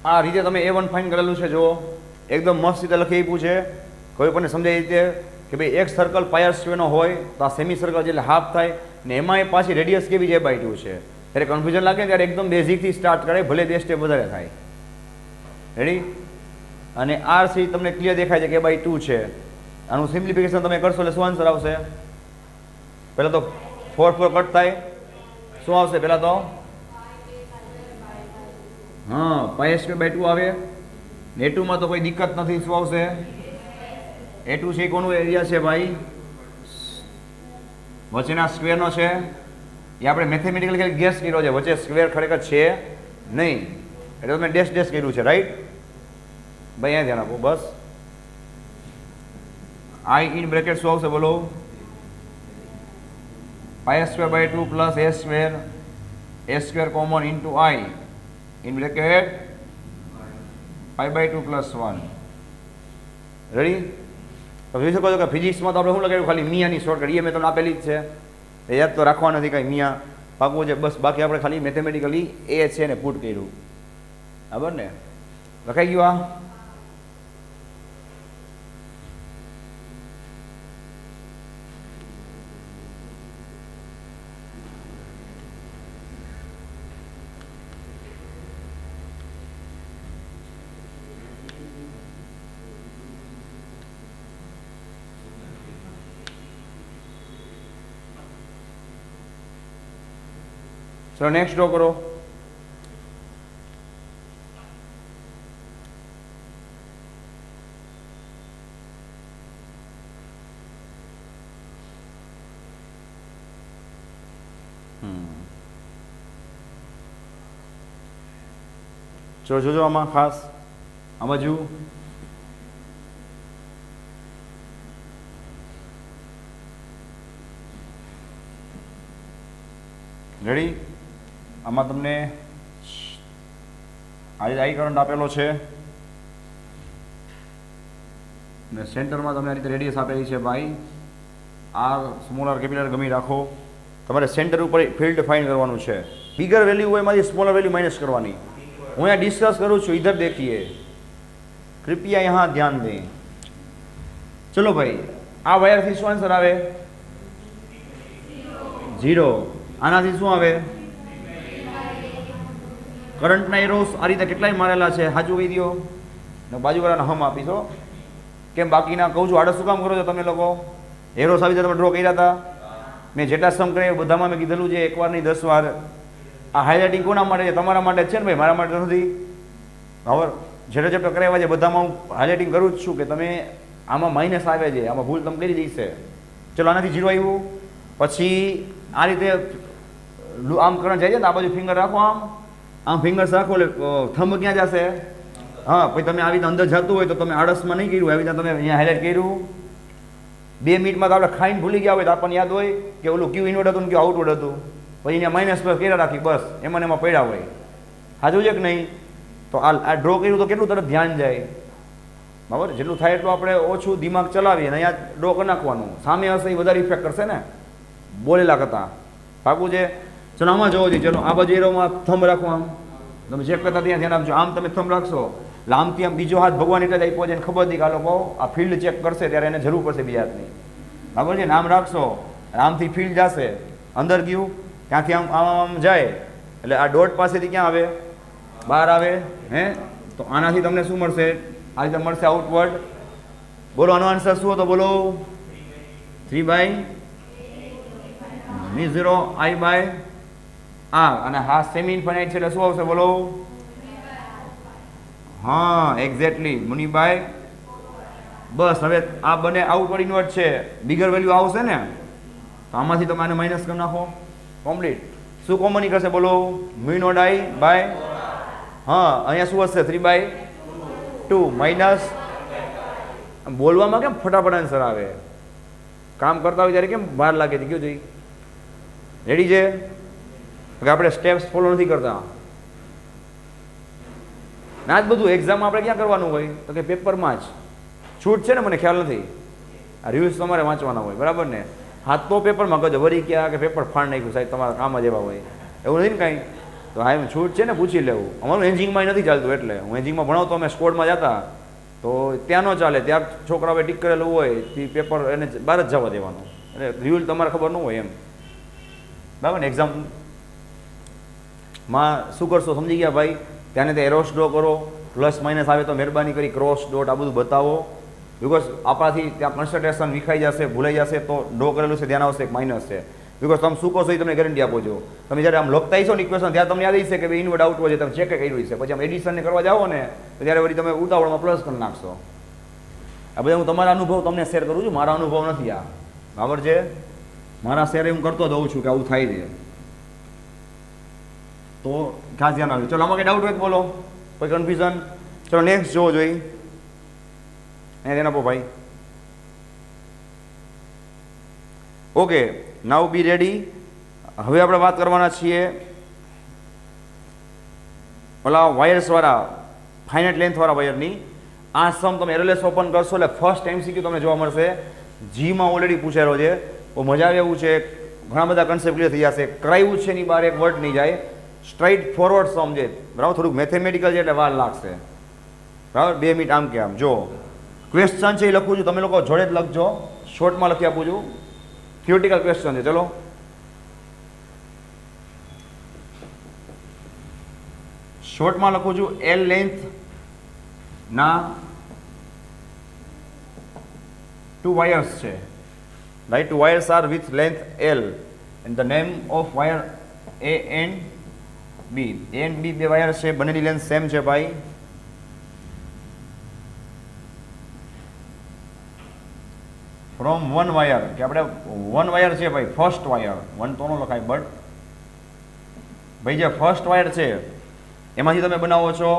આ રીતે તમે A1 ફાઇન કરેલું છે. જો એકદમ મસ્ત રીતે લખી આપ્યું છે. કોઈ પણ સમજાય રીતે કે ભાઈ એક સર્કલ પાયર સ્ક્વેરનો હોય તો આ સેમી સર્કલ એટલે હાફ થાય ને એમાં પાછી રેડિયસ કેવી છે A/2 છે. ત્યારે કન્ફ્યુઝન લાગે ત્યારે એકદમ બેઝિકથી સ્ટાર્ટ કરે, ભલે 2 સ્ટેપ વધારે થાય. રેડી? અને R3 તમને ક્લિયર દેખાય છે કે A/2 છે. આનું સિમ્પ્લિફિકેશન તમે કરશો એટલે શું આન્સર આવશે? પહેલાં તો 4 કટ થાય. શું આવશે પહેલાં તો? હા, π²/2 આવે. A2 માં તો કોઈ દિક્કત નથી. શું આવશે? A2 છે કોનું એરિયા છે ભાઈ? વચ્ચેના સ્ક્વેરનો છે. એ આપણે મેથેમેટિકલી ગેસ કર્યો છે, વચ્ચે સ્ક્વેર ખરેખર છે નહીં, એટલે તમે ડેશ ડેશ કર્યું છે. રાઈટ ભાઈ? અહીંયા ધ્યાન આપો બસ. I ઇન બ્રેકેટ શું આવશે બોલો? π²/2 plus A² common into I in bracket π/2 + 1. Ready? તો જોઈ શકો છો કે ફિઝિક્સમાં તો આપણે શું લગાવ્યું? ખાલી મિયાની શોર્ટકટ. એ મેં તમને આપેલી જ છે, એ યાદ તો રાખવા નથી કાંઈ. મિયા પાકવું છે બસ. બાકી આપણે ખાલી મેથેમેટિકલી એ છે ને પુટ કર્યું. બરાબર ને? લખાઈ ગયું આ? ચલો નેક્સ્ટ ડ્રો કરો. ચલો જોજો આમાં ખાસ આ બાજુ. રેડી? આમાં તમને આ રીતે I કરંટ આપેલો છે ને સેન્ટરમાં તમને આ રીતે રેડિયસ આપેલી છે ભાઈ. R સ્મોલ r કેપિટલ ગમી રાખો. તમારે સેન્ટર ઉપર ફિલ્ડ ફાઇન્ડ કરવાનું છે. બિગર વેલ્યુ હોય એમાંથી સ્મોલર વેલ્યુ માઇનસ કરવાની. હું અહીંયા ડિસ્કસ કરું છું, ઇધર દેખીએ, કૃપયા यहाँ ધ્યાન दें. ચલો ભાઈ, આ વાયરથી શું આન્સર આવે? 0. આનાથી શું આવે? કરંટના એરોસ આ રીતે કેટલાય મારેલા છે. સાચું કહી દો ને બાજુવાળાને હમ આપીશો. કેમ બાકીના કહું છું આડસ શું કામ કરો છો તમે લોકો? એરોસ આવી રીતે તમે ડ્રો કર્યા હતા. મેં જેટલા સમ કર્યા બધામાં મેં કીધેલું છે, એકવાર નહીં 10 વાર. આ હાઇલાઇટિંગ કોના માટે છે? તમારા માટે છે ને ભાઈ, મારા માટે નથી. હવે જેટલા ચેપ્ટર કરાવ્યા છે બધામાં હું હાઇલાઇટિંગ કરું જ છું કે તમે આમાં માઇનસ આવે છે, આમાં ભૂલ તમે કરી જઈશે. ચલો આનાથી 0 આવ્યું. પછી આ રીતે આમ કરંટ જાય છે ને, આ બાજુ ફિંગર રાખો, આમ ફિંગર્સ રાખો એટલે થંબ ક્યાં જશે? હા, પછી તમે આવી રીતે અંદર જતું હોય તો તમે આળસમાં નહીં કર્યું, આવી રીતે તમે અહીંયા હાઇલાઇટ કર્યું. 2 મિનિટમાં તો આપણે ખાઈને ભૂલી ગયા હોય તો આપણને યાદ હોય કે ઓલું ક્યુ ઇનવર્ડ હતું ને ક્યુ આઉટવર્ડ હતું. પછી અહીંયા માઇનસ પ્લસ કર્યા રાખી, બસ એમાં એમાં પડ્યા હોય. સાચું છે કે નહીં? તો આ ડ્રો કર્યું તો કેટલું તરફ ધ્યાન જાય? બરાબર? જેટલું થાય એટલું આપણે ઓછું દિમાગ ચલાવીએ અને અહીંયા ડ્રો કરી નાખવાનું. સામે હશે એ વધારે ઇફેક્ટ કરશે ને બોલેલા કરતાં. પાકું છે? ચલો આમાં જોવો જોઈએ. ચલો આ બાજુ એરોમાં થંબ રાખો. આમ તમે ચેક કરતા ત્યાં ધ્યાન આપજો. આમ તમે થંબ રાખશો એટલે આમથી આમ બીજો હાથ ભગવાન એટલે જ આપ્યો છે એને ખબર હતી કે આ લોકો આ ફિલ્ડ ચેક કરશે ત્યારે એને જરૂર પડશે બીજા હાથની. બરાબર છે ને? આમ રાખશો આમથી ફિલ્ડ જશે અંદર ગયું ત્યાંથી આમ આમ આમ જાય એટલે આ ડોટ પાસેથી ક્યાં આવે? બહાર આવે. હે તો આનાથી તમને શું મળશે? આ રીતે મળશે આઉટવર્ડ. બોલો આનો આન્સર શું હતો? બોલો 3/0 I બાય આ. અને હા સેમી ઇન્ફાઇનાઇટ છે એટલે શું આવશે? બોલો. હા એક્ઝેક્ટલી મુની બાય. બસ હવે આ બને આઉટવર્ડ ઇનવર્ડ છે, બિગર વેલ્યુ આવશે ને તો આમાંથી તમે આને માઇનસ કરી નાખો. કમ્પ્લીટ. શું કોમન નીકળશે? બોલો મ્યુ નોટ I બાય. હા અહીંયા શું હશે? 3/2 માઇનસ. બોલવામાં કેમ ફટાફટ આન્સર આવે? કામ કરતા હોય ત્યારે કેમ વાર લાગે છે? કયો જોઈ રેડી છે કે આપણે સ્ટેપ્સ ફોલો નથી કરતા? ના જ બધું એક્ઝામમાં આપણે ક્યાં કરવાનું હોય તો કે પેપરમાં જ છૂટ છે ને, મને ખ્યાલ નથી. આ રિવ્યુઝ તમારે વાંચવાના હોય બરાબર ને? હા તો પેપરમાં કહેજો વરી ક્યાં કે પેપર ફાડ નાખ્યું સાહેબ તમારા કામ જ એવા હોય એવું નથી ને કાંઈ. તો હા એમ છૂટ છે ને, પૂછી લેવું. અમારું એન્જિંગમાં નથી ચાલતું એટલે હું એન્જિંગમાં ભણાવતો અમે સ્કોડમાં જતા તો ત્યાં ન ચાલે. ત્યાં છોકરાઓએ ટીક કરેલું હોય તે પેપર એને બહાર જ જવા દેવાનું. એટલે રિવ્યુ તમારે ખબર ન હોય એમ બરાબર ને? એક્ઝામમાં શું કરશો સમજી ગયા ભાઈ? ત્યાંને તે એરોસ ડ્રો કરો, પ્લસ માઇનસ આવે તો મહેરબાની કરી ક્રોસ ડોટ આ બધું બતાવો. બિકોઝ આપણાથી ત્યાં કન્સન્ટ્રેશન વિખાઈ જશે, ભૂલાઈ જશે તો ડ્રો કરેલું છે ધ્યાન આવશે એક માઇનસ છે. બિકોઝ તમે શું કહો છો એ તમને ગેરંટી આપો છો. તમે જ્યારે આમ લખતા છો ને ઇક્વેશન ત્યાં તમને યાદ છે કે ભાઈ ઇનવર્ડ આઉટવર્ડ છે, તમે ચેક કર્યું છે. પછી આમ એડિશનને કરવા જાઓ ને તો ત્યારે વળી તમે ઉતાવળમાં પ્લસ કરી નાખશો. આ બધા હું તમારા અનુભવ તમને શેર કરું છું, મારા અનુભવ નથી આ બરાબર છે. મારા શેર હું કરતો દઉં છું કે આવું થાય છે તો ખાસ ધ્યાન રાખજો. ચલો આમાં કંઈ ડાઉટ હોય તો બોલો, કોઈ કન્ફ્યુઝન? ચલો નેક્સ્ટ જોવો જોઈએ. ધ્યાન આપો ભાઈ. ઓકે નાઉ બી રેડી. હવે આપણે વાત કરવાના છીએ ઓલા વાયર્સવાળા ફાઇનાઇટ લેન્થવાળા વાયરની. આ સમ તમે એરલેસ ઓપન કરશો એટલે ફર્સ્ટ MCQ તમને જોવા મળશે. જીમાં ઓલરેડી પૂછેલો છે, બહુ મજા આવે એવું છે. ઘણા બધા કન્સેપ્ટ ક્લિયર થઈ જશે. કરાવ્યું છે એની બહાર એક વર્ડ નહીં જાય. સ્ટ્રાઇટ ફોરવર્ડ સમ છે બરાબર, થોડુંક મેથેમેટિકલ છે એટલે વાર લાગશે બરાબર. 2 મિનિટ આમ કે આમ જો ક્વેશ્ચન છે એ લખું છું, તમે લોકો જોડે જ લખજો. શોર્ટમાં લખી આપું છું. થિયોરિટિકલ ક્વેશ્ચન છે. ચલો શોર્ટમાં લખું છું. L લેન્થ ના 2 વાયર્સ છે right. 2 wires R with length L and the name of wire A and B. A and B બે વાયર છે, બંનેની લેન્થ સેમ છે ભાઈ. ફ્રોમ 1 વાયર કે આપણે 1 વાયર છે ભાઈ, ફર્સ્ટ વાયર 1 તો ન લખાય બટ ભાઈ જે ફર્સ્ટ વાયર છે એમાંથી તમે બનાવો છો.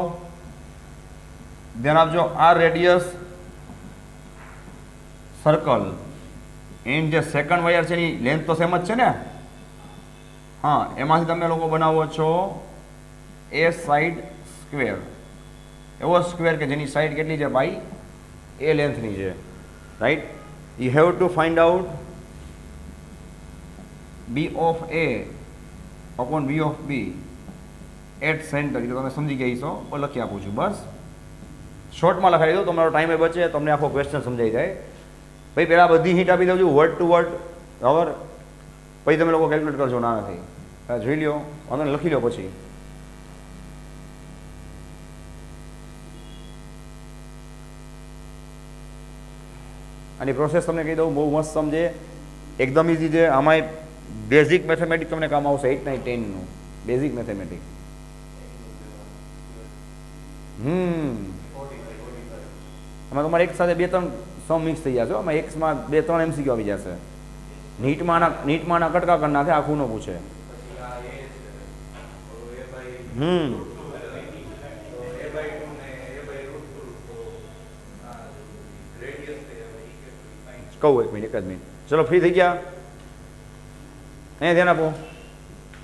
ધ્યાન આપજો. આ રેડિયસ સર્કલ એન્ડ જે સેકન્ડ વાયર છે એની લેન્થ તો સેમ જ છે ને? હા એમાંથી તમે લોકો બનાવો છો એ સાઈડ સ્ક્વેર. એવો સ્ક્વેર કે જેની સાઈડ કેટલી છે ભાઈ? એ લેન્થની છે right. You have to find out B of A upon B of B at center. એ તો તમે સમજી ગયા છો, પણ લખી આપું છું બસ. શોર્ટમાં લખાવી દો, તમારો ટાઈમ એ બચે, તમને આખો ક્વેશ્ચન સમજાઈ જાય. ભાઈ પહેલાં બધી હિન્ટ આપી દઉં છું વર્ડ ટુ વર્ડ બરાબર. પછી તમે લોકો કેલ્ક્યુલેટ કરજો. ના નથી જોઈ લ્યો, વાંધો લખી લો પછી. આની પ્રોસેસ તમને કહી દઉં, બહુ મસ્ત સમજે, એકદમ ઇઝી છે. આમાં બેઝિક મેથેમેટિક્સ તમને કામ આવશે. 8, 9, 10નું બેઝિક મેથેમેટિક્સ. આમાં તમારે એક સાથે 2-3 સમ મિક્સ થઈ જશે. આમાં એક્સમાં 2-3 MCQ આવી જશે. નીટમાં કટકા કરી નાખે, આખું ન પૂછે. કહું એક મિનિટ, એક જ મિનિટ. ચલો ફ્રી થઈ ગયા? અહીંયા ધ્યાન આપો.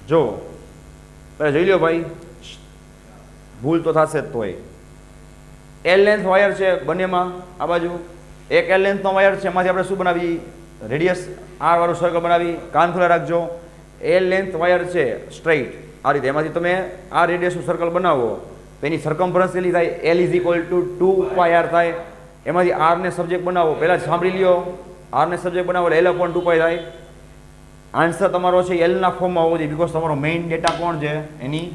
જો પહેલાં જોઈ લો ભાઈ, ભૂલ તો થશે જ તોય. L લેન્થ વાયર છે બંનેમાં. આ બાજુ એક L લેન્થનો વાયર છે, એમાંથી આપણે શું બનાવી? રેડિયસ R વાળું સર્કલ બનાવી. કાન ખુલ્લા રાખજો. એલ લેન્થ વાયર છે સ્ટ્રેઇટ આ રીતે, એમાંથી તમે આ રેડિયસનું સર્કલ બનાવો તો એની સરકમફરન્સ કેટલી થાય? L is equal two 2πr થાય. એમાંથી આરને સબ્જેક્ટ બનાવો, પહેલાં જ સાંભળી લ્યો, આરને સબ્જેક્ટ બનાવો એટલે L/2π થાય. આન્સર તમારો છે એલના ફોર્મમાં હોવો જોઈએ, બિકોઝ તમારો મેઇન ડેટા કોણ છે એની,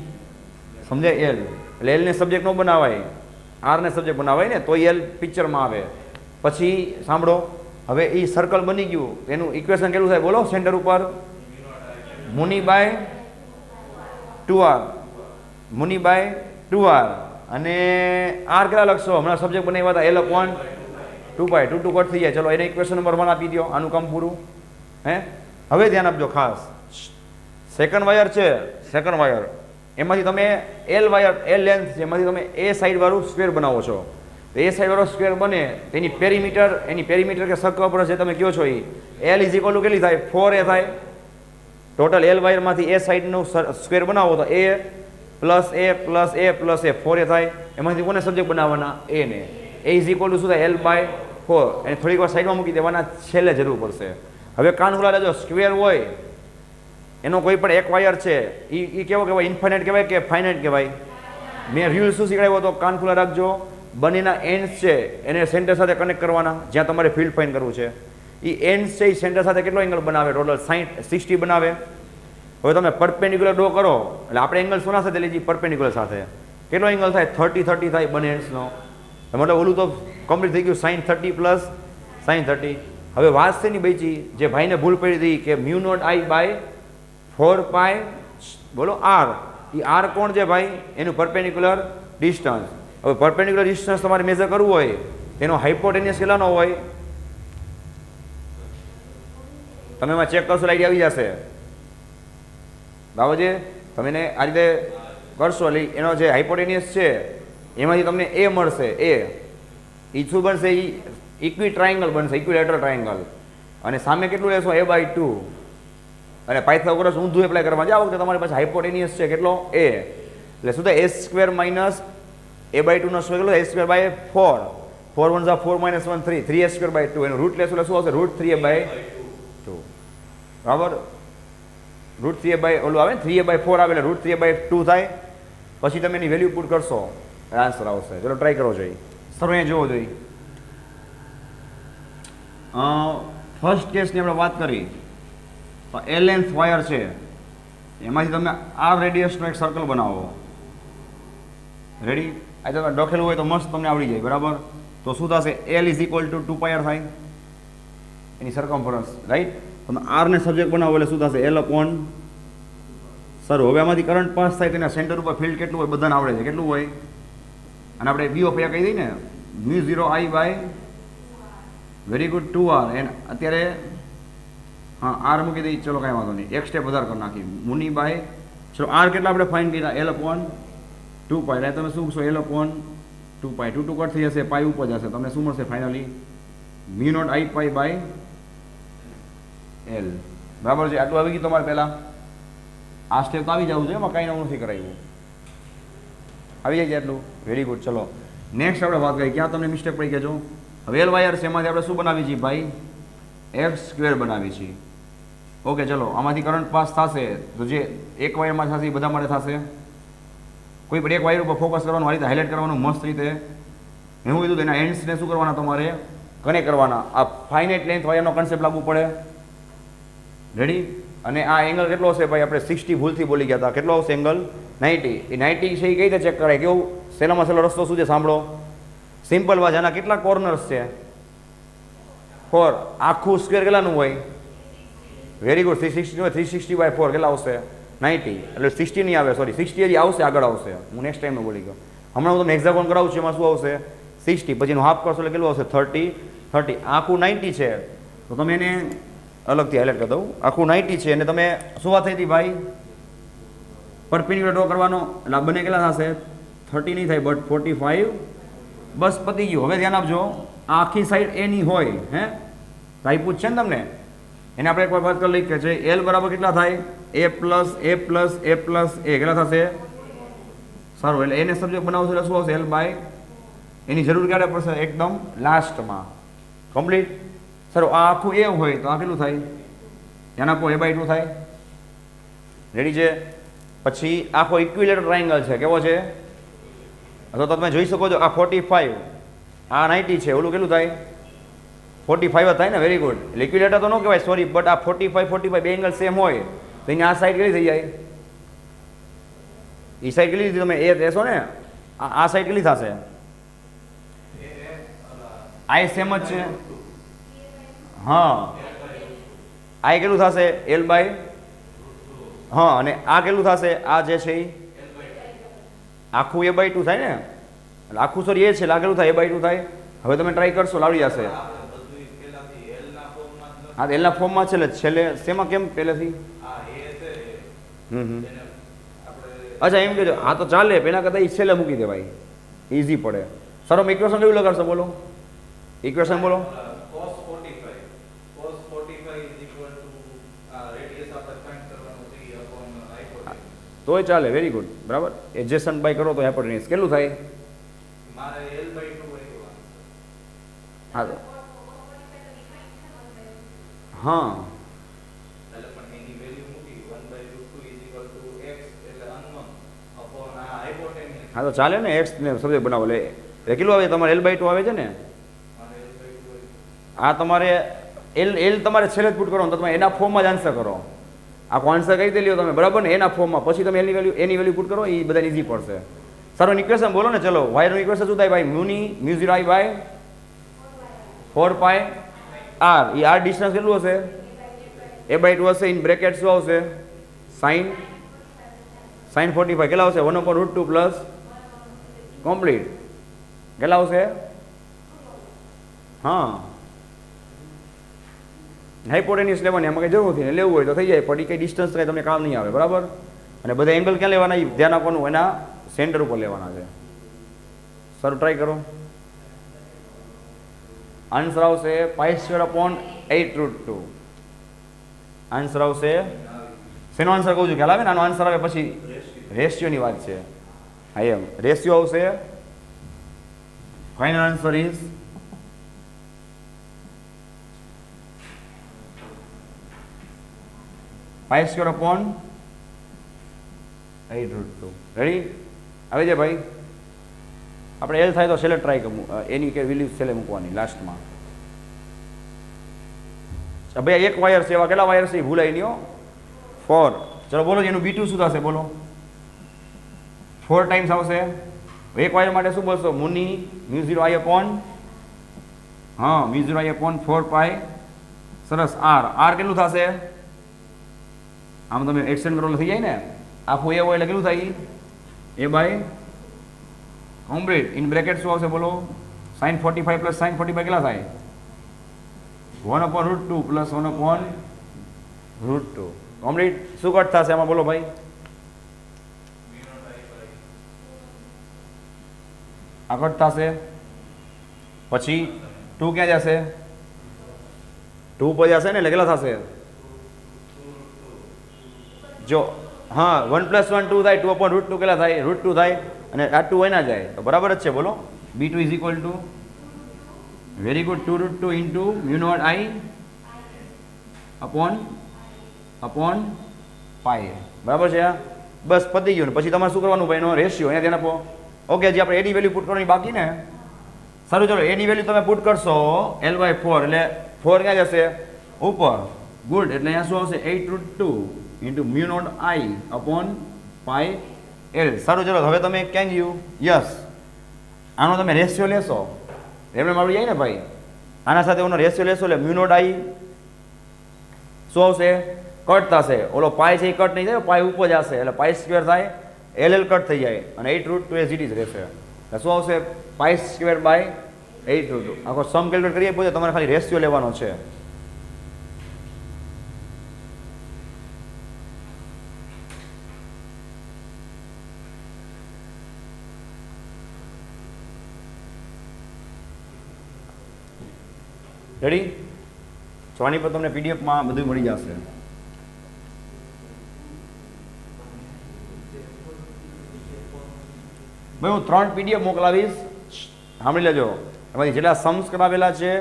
સમજાય? એલ એટલે એલને સબ્જેક્ટ ન બનાવાય, આરને સબ્જેક્ટ બનાવાય ને તો એલ પિક્ચરમાં આવે. પછી સાંભળો, હવે એ સર્કલ બની ગયું, એનું ઇક્વેશન કેટલું થાય બોલો? સેન્ટર ઉપર મુનિ બાય 2r, મુનિ બાય 2r, અને આર કેટલા લખશો? હમણાં સબ્જેક્ટ બનાવ્યા હતા L/2π, 2 કટ થઈ જાય. ચલો એને ઇક્વેશન નંબર 1 આપી દો, આનું કામ પૂરું. હે, હવે ધ્યાન આપજો ખાસ, સેકન્ડ વાયર છે, સેકન્ડ વાયર એમાંથી તમે એલ વાયર, એલ લેન્થ છે, એમાંથી તમે એ સાઈડ વાળું સ્ક્વેર બનાવો છો. તો એ સાઈડ વાળો સ્ક્વેર બને તેની પેરીમીટર, એની પેરીમીટર કે સર્કમફરન્સ જે તમે કહો છો એ એલ ઇઝ ઇક્વલ ટુ કેટલી થાય? 4a થાય. ટોટલ એલ વાયરમાંથી એ સાઈડનું સ્ક્વેર બનાવો તો a plus a plus a plus a 4a થાય. એમાંથી કોને સબ્જેક્ટ બનાવવાના? એ ને. એ ઇઝ ઇક્વલ ટુ શું થાય? L/4. એને થોડીક વાર સાઈડમાં મૂકી દેવાના, છેલ્લે જરૂર પડશે. હવે કાન ખુલ્લા લેજો, સ્ક્વેર હોય એનો કોઈ પણ એક વાયર છે એ કેવો કહેવાય? ઇન્ફાઇનાઇટ કહેવાય કે ફાઇનાઇટ કહેવાય? મેં રૂલ શું શીખવાડ્યો હતો? કાન ખુલ્લા રાખજો. બંનેના એન્ડ્સ છે એને સેન્ટર સાથે કનેક્ટ કરવાના, જ્યાં તમારે ફિલ્ડ ફાઇન કરવું છે. એ એન્ડ્સ છે એ સેન્ટર સાથે કેટલો એંગલ બનાવે? ટોટલ 60 બનાવે. હવે તમે પરપેન્ડિક્યુલર ડ્રો કરો એટલે આપણે એંગલ શોના સાથે લીધી? પરપેન્ડિક્યુલર સાથે. કેટલો એંગલ થાય? 30 થાય બંને એન્ડ્સનો. મતલબ ઓલું તો કમ્પ્લીટ થઈ ગયું, sin 30 પ્લસ sin 30. હવે વાત છે ની બચી, જે ભાઈને ભૂલ પડી હતી કે μ0I/4π બોલો r, એ r કોણ છે ભાઈ? એનું પરપેન્ડિક્યુલર ડિસ્ટન્સ. હવે પરપેન્ડિક્યુલર ડિસ્ટન્સ તમારે મેઝર કરવું હોય તેનો હાઇપોટેનિયસ કેટલાનો હોય? તમે એમાં ચેક કરશો, લાઈટ આવી જશે બાબા. તમે એને આ રીતે કરશો એટલે એનો જે હાઇપોટેનિયસ છે એમાંથી તમને એ મળશે. એ શું બનશે? એ ઇક્વી ટ્રાયંગલ બનશે, ઇક્વિલેટરલ ટ્રાયંગલ. અને સામે કેટલું લેશો? a/2. અને પાયથાગોરસ ઊંધું એપ્લાય કરવા જાઓ વખતે તમારી પાસે હાઇપોટેનિયસ છે કેટલો? a. એટલે શું થાય? a² માઇનસ a/2 નો સ્ક્વેર કેટલો? a²/4. 4 1 4 -1 3, 3a²/2. એનું રૂટ લેશો એટલે શું આવશે? √3a/2. બરાબર? √3a/ ઓલું આવે ને 3a/4 આવે એટલે √3a/2 થાય. પછી તમે એની વેલ્યુ પુટ કરશો, આન્સર આવશે. ચલો ટ્રાય કરો જોઈએ. સર અહીંયા જોવો જોઈએ. ફર્સ્ટ કેસની આપણે વાત કરી તો એલ લેન્થ વાયર છે, એમાંથી તમે આ રેડિયસનો એક સર્કલ બનાવો. રેડી? આ તમે ડોખેલું હોય તો મસ્ત તમને આવડી જાય. બરાબર? તો શું થશે? L is equal two 2πr થાય એની સરકમફરન્સ. રાઈટ? તમે આરને સબ્જેક્ટ બનાવો એટલે શું થશે? L/. સર હવે આમાંથી કરંટ પાસ થાય તેના સેન્ટર ઉપર ફિલ્ડ કેટલું હોય? બધાને આવડે છે કેટલું હોય? અને આપણે B ઓફ A કહી દઈએ ને, μ0I/, very good, 2r. And અત્યારે હા આર મૂકી દઈએ. ચલો કાંઈ વાંધો નહીં, એક સ્ટેપ વધારે કરી નાખી. મુનિ બાય, ચલો આર કેટલા આપણે ફાઇન કર્યા? L/2π. એટલે તમે શું છો? L/2π. 2 કટ થઈ જશે, પાઈ ઉપર જશે, તમને શું મળશે ફાઇનલી? μ0I/L. બરાબર છે? આટલું આવી ગયું તમારે પહેલાં. આ સ્ટેપ તો આવી જવું છે, એમાં કાંઈ નવું નથી કરાવ્યું. આવી જાય છે આટલું? Very good. ચલો નેક્સ્ટ આપણે વાત કરીએ. ક્યાં તમને મિસ્ટેક પડી કહેજો? હવે એલ વાયર છે, એમાંથી આપણે શું બનાવી છીએ ભાઈ? x² બનાવી છીએ. ઓકે, ચલો આમાંથી કરંટ પાસ થશે તો જે એક વાયરમાં થશે એ બધા માટે થશે. કોઈ પણ એક વાયર ઉપર ફોકસ કરવાનું, આ રીતે હાઇલાઇટ કરવાનું મસ્ત રીતે. મેં શું કીધું? એના એન્ડ્સને શું કરવાના? તમારે કનેક્ટ કરવાના. આ ફાઇનાઇટ લેન્થ વાયરનો કન્સેપ્ટ લાગુ પડે. રેડી? અને આ એંગલ કેટલો હશે ભાઈ? આપણે 60 ભૂલથી બોલી ગયા હતા. કેટલો આવશે એંગલ? 90. એ 90 છે એ કઈ રીતે ચેક કરાય? કેવું? સહેલામાં સહેલો રસ્તો શું છે? સાંભળો, સિમ્પલ વાત. આના કેટલા કોર્નર્સ છે? 4. આખું સ્ક્વેર કેટલાનું હોય? વેરી ગુડ, 360 હોય. 360/4 કેટલા આવશે? 90. એટલે 60 નહીં આવે, સોરી 60 હજી આવશે, આગળ આવશે. હું નેક્સ્ટ ટાઈમમાં બોલી ગયો. હમણાં હું તમને એક્ઝામ્પલ કરાવું છું, એમાં શું આવશે? 60. પછી એનું હાફ કરશો એટલે કેટલું આવશે? 30. આખું 90 છે તો તમે એને અલગથી હાઇલાઇટ કરી દઉં. આખું 90 છે અને તમે શું વાત થઈ હતી ભાઈ? પરપેન્ડિક્યુલર ડ્રો કરવાનો. એટલે આ બંને કેટલા થશે? 30 નહીં થાય, બટ 45. બસ પતી ગયું. હવે ધ્યાન આપજો, આ આખી સાઈડ એની હોય. હે, આપ્યું છે ને તમને? એને આપણે એક વાર વાત કરી લઈએ કે છે એલ બરાબર કેટલા થાય? a plus a plus a plus a કેટલા થશે? સારું, એટલે એને સબ્જેક્ટ બનાવશો એટલે શું આવશે? L/. એની જરૂર ક્યારે પડશે? એકદમ લાસ્ટમાં. કમ્પ્લીટ. સર આ આખું એ હોય તો આ કેટલું થાય? એને આપો a/2 થાય. રેડી છે? પછી આખો ઇક્વિલેટર ટ્રાયંગલ છે, કેવો છે? અથવા તો તમે જોઈ શકો છો આ 45, આ 90 છે, ઓલું કેટલું થાય? 45 થાય ને, વેરી ગુડ. ઇક્વિલેટર તો ન કહેવાય, સોરી, બટ આ 45 બે એંગલ સેમ હોય તો અહીંયા આ સાઈડ કેટલી થઈ જાય? એ સાઈડ કેટલી લીધી તમે? એ રહેશો ને, આ સાઈડ કેટલી થશે? આ સેમ જ છે. હા, આ કેટલું થશે? L બાય, હા, અને આ કેટલું થશે? આ જે છે એ આખું A/2 થાય ને, એટલે આખું સોરી એ છે, આ કેટલું થાય? A/2 થાય. હવે તમે ટ્રાય કરશો, લાવડી જશે. હા, તો એલના ફોર્મમાં છે, એટલે છેલ્લે શેમાં કેમ પહેલેથી? અચ્છા, એમ કહેજો. હા, તો ચાલે, એના કરતાં એ છેલ્લે મૂકી દેવાય, ઇઝી પડે. સર, ઇક્વેશન કેવું લગાડશો? બોલો, ઇક્વેશન બોલો. તોય ચાલે, વેરી ગુડ, બરાબર. એડજસ્ટન્ટ બાય કરો તો હાઇપોટેન્યુસ કેટલું થાય? હા, હા, હા, તો ચાલે ને. એક્સ ને સબ્જેક્ટ બનાવો, એટલે કેટલું આવે તમારે? L/2 આવે છે ને. આ તમારે એલ તમારે છેલ્લે જ પુટ કરો, તો તમે એના ફોર્મમાં જ આન્સર કરો. આખો આન્સર કઈ દે લ્યો તમે, બરાબર ને, એના ફોર્મમાં. પછી તમે એની વેલ્યુ પુટ કરો, એ બધા ઇઝી પડશે. સર, ઇક્વેશન બોલો ને. ચલો, વાયરનું ઇક્વેશન શું થાય ભાઈ? μ0I by 4πr. A r distance કેટલું હશે? A/2 હશે. ઇન બ્રેકેટ શું આવશે? sin 45 કેટલા આવશે? 1/√2 પ્લસ કમ્પ્લીટ કેટલા આવશે? હા, હાઇપોટેન્યુસ લેવાની, એમાં કંઈ જરૂર નથી. લેવું હોય તો થઈ જાય, પણ એ કંઈ ડિસ્ટન્સ કંઈ તમને કામ નહીં આવે, બરાબર. અને બધા એંગલ ક્યાં લેવાના? એ ધ્યાન આપવાનું, એના સેન્ટર ઉપર લેવાના છે. સર, ટ્રાય કરો. આન્સર આવશે π²/8√2. આન્સર આવશે, શેનો આન્સર કહું છું ખ્યાલ આવે ને? આનો આન્સર આવે પછી રેશિયોની વાત છે. હા, એમ રેશિયો આવશે. Final answer is π²/8√2. રેડી? આવે છે ભાઈ? આપણે એલ થાય તો છેલ્લે ટ્રાય કરવું, એની કે વેલ્યુ છેલ્લે મૂકવાની લાસ્ટમાં. ભાઈ એક વાયર છે, એવા કેટલા વાયર છે ભૂલાઈ નહીં હો? 4. ચલો બોલો, એનું B2 શું થશે? બોલો. 4 ટાઈમ્સ આવશે. એક વાયર માટે શું બોલશો? મુનિ μ0I/, હા, μ0I/4π. સરસ. r કેટલું થશે? આમ તમે એક્સટેન્ડ કરો એટલે થઈ જાય ને. આખું એ હોય એટલે કેટલું થાય? A/, complete. ઇન બ્રેકેટ શું આવશે? બોલો. sin 45 પ્લસ sin 45 કેટલા થાય? 1/√2 પ્લસ 1/√2 કમ્પ્લીટ. શું કટ થશે આમાં? બોલો ભાઈ. આ કટ થશે. પછી 2 ક્યાં જશે? 2 પર જશે ને, એટલે કેટલા થશે? જો, હા, 1 + 1 2 થાય. 2/√2 કેટલા થાય? √2 થાય. અને આ 2 એના જાય તો બરાબર જ છે. બોલો. B2 is equal to, very good, 2√2 into μ0I upon pi. બરાબર છે? બસ પતી ગયું ને. પછી તમારે શું કરવાનું ભાઈ? એનો રેશિયો અહીંયા ધ્યાન આપો. ઓકે, હજી આપણે એની વેલ્યુ પુટ કરવાની બાકી ને. સારું, ચલો, એની વેલ્યુ તમે પુટ કરશો L/4, એટલે 4 ક્યાં જશે? ઉપર. ગુડ. એટલે અહીંયા શું આવશે? 8√2 ઇન્ટુ μ0I અપોન પાઈ L. સારું, ચલો, હવે તમે ક્યાં ગયું? યસ, આનો તમે રેશિયો લેશો, એમને મારું જાય ને ભાઈ. આના સાથે એનો રેશિયો લેશો એટલે μ0I શું આવશે? કટ થશે. ઓલો પાઈ છે એ કટ નહીં થાય, પાઈ ઉપર જશે એટલે π² થાય. LL કટ થઈ જાય અને 8√2 એઝ ઇટ ઇઝ રહેશે. એટલે શું આવશે? π²/8√2. આખો સમ કેલ્ક્યુલેટ કરીએ પછી તમારે ખાલી રેશિયો લેવાનો છે. રેડી? તો આની પર તમને પીડીએફમાં બધું મળી જશે. ભાઈ હું 3 પીડીએફ મોકલાવીશ, સાંભળી લેજો. એમાંથી જેટલા સમ્સ કરાવેલા છે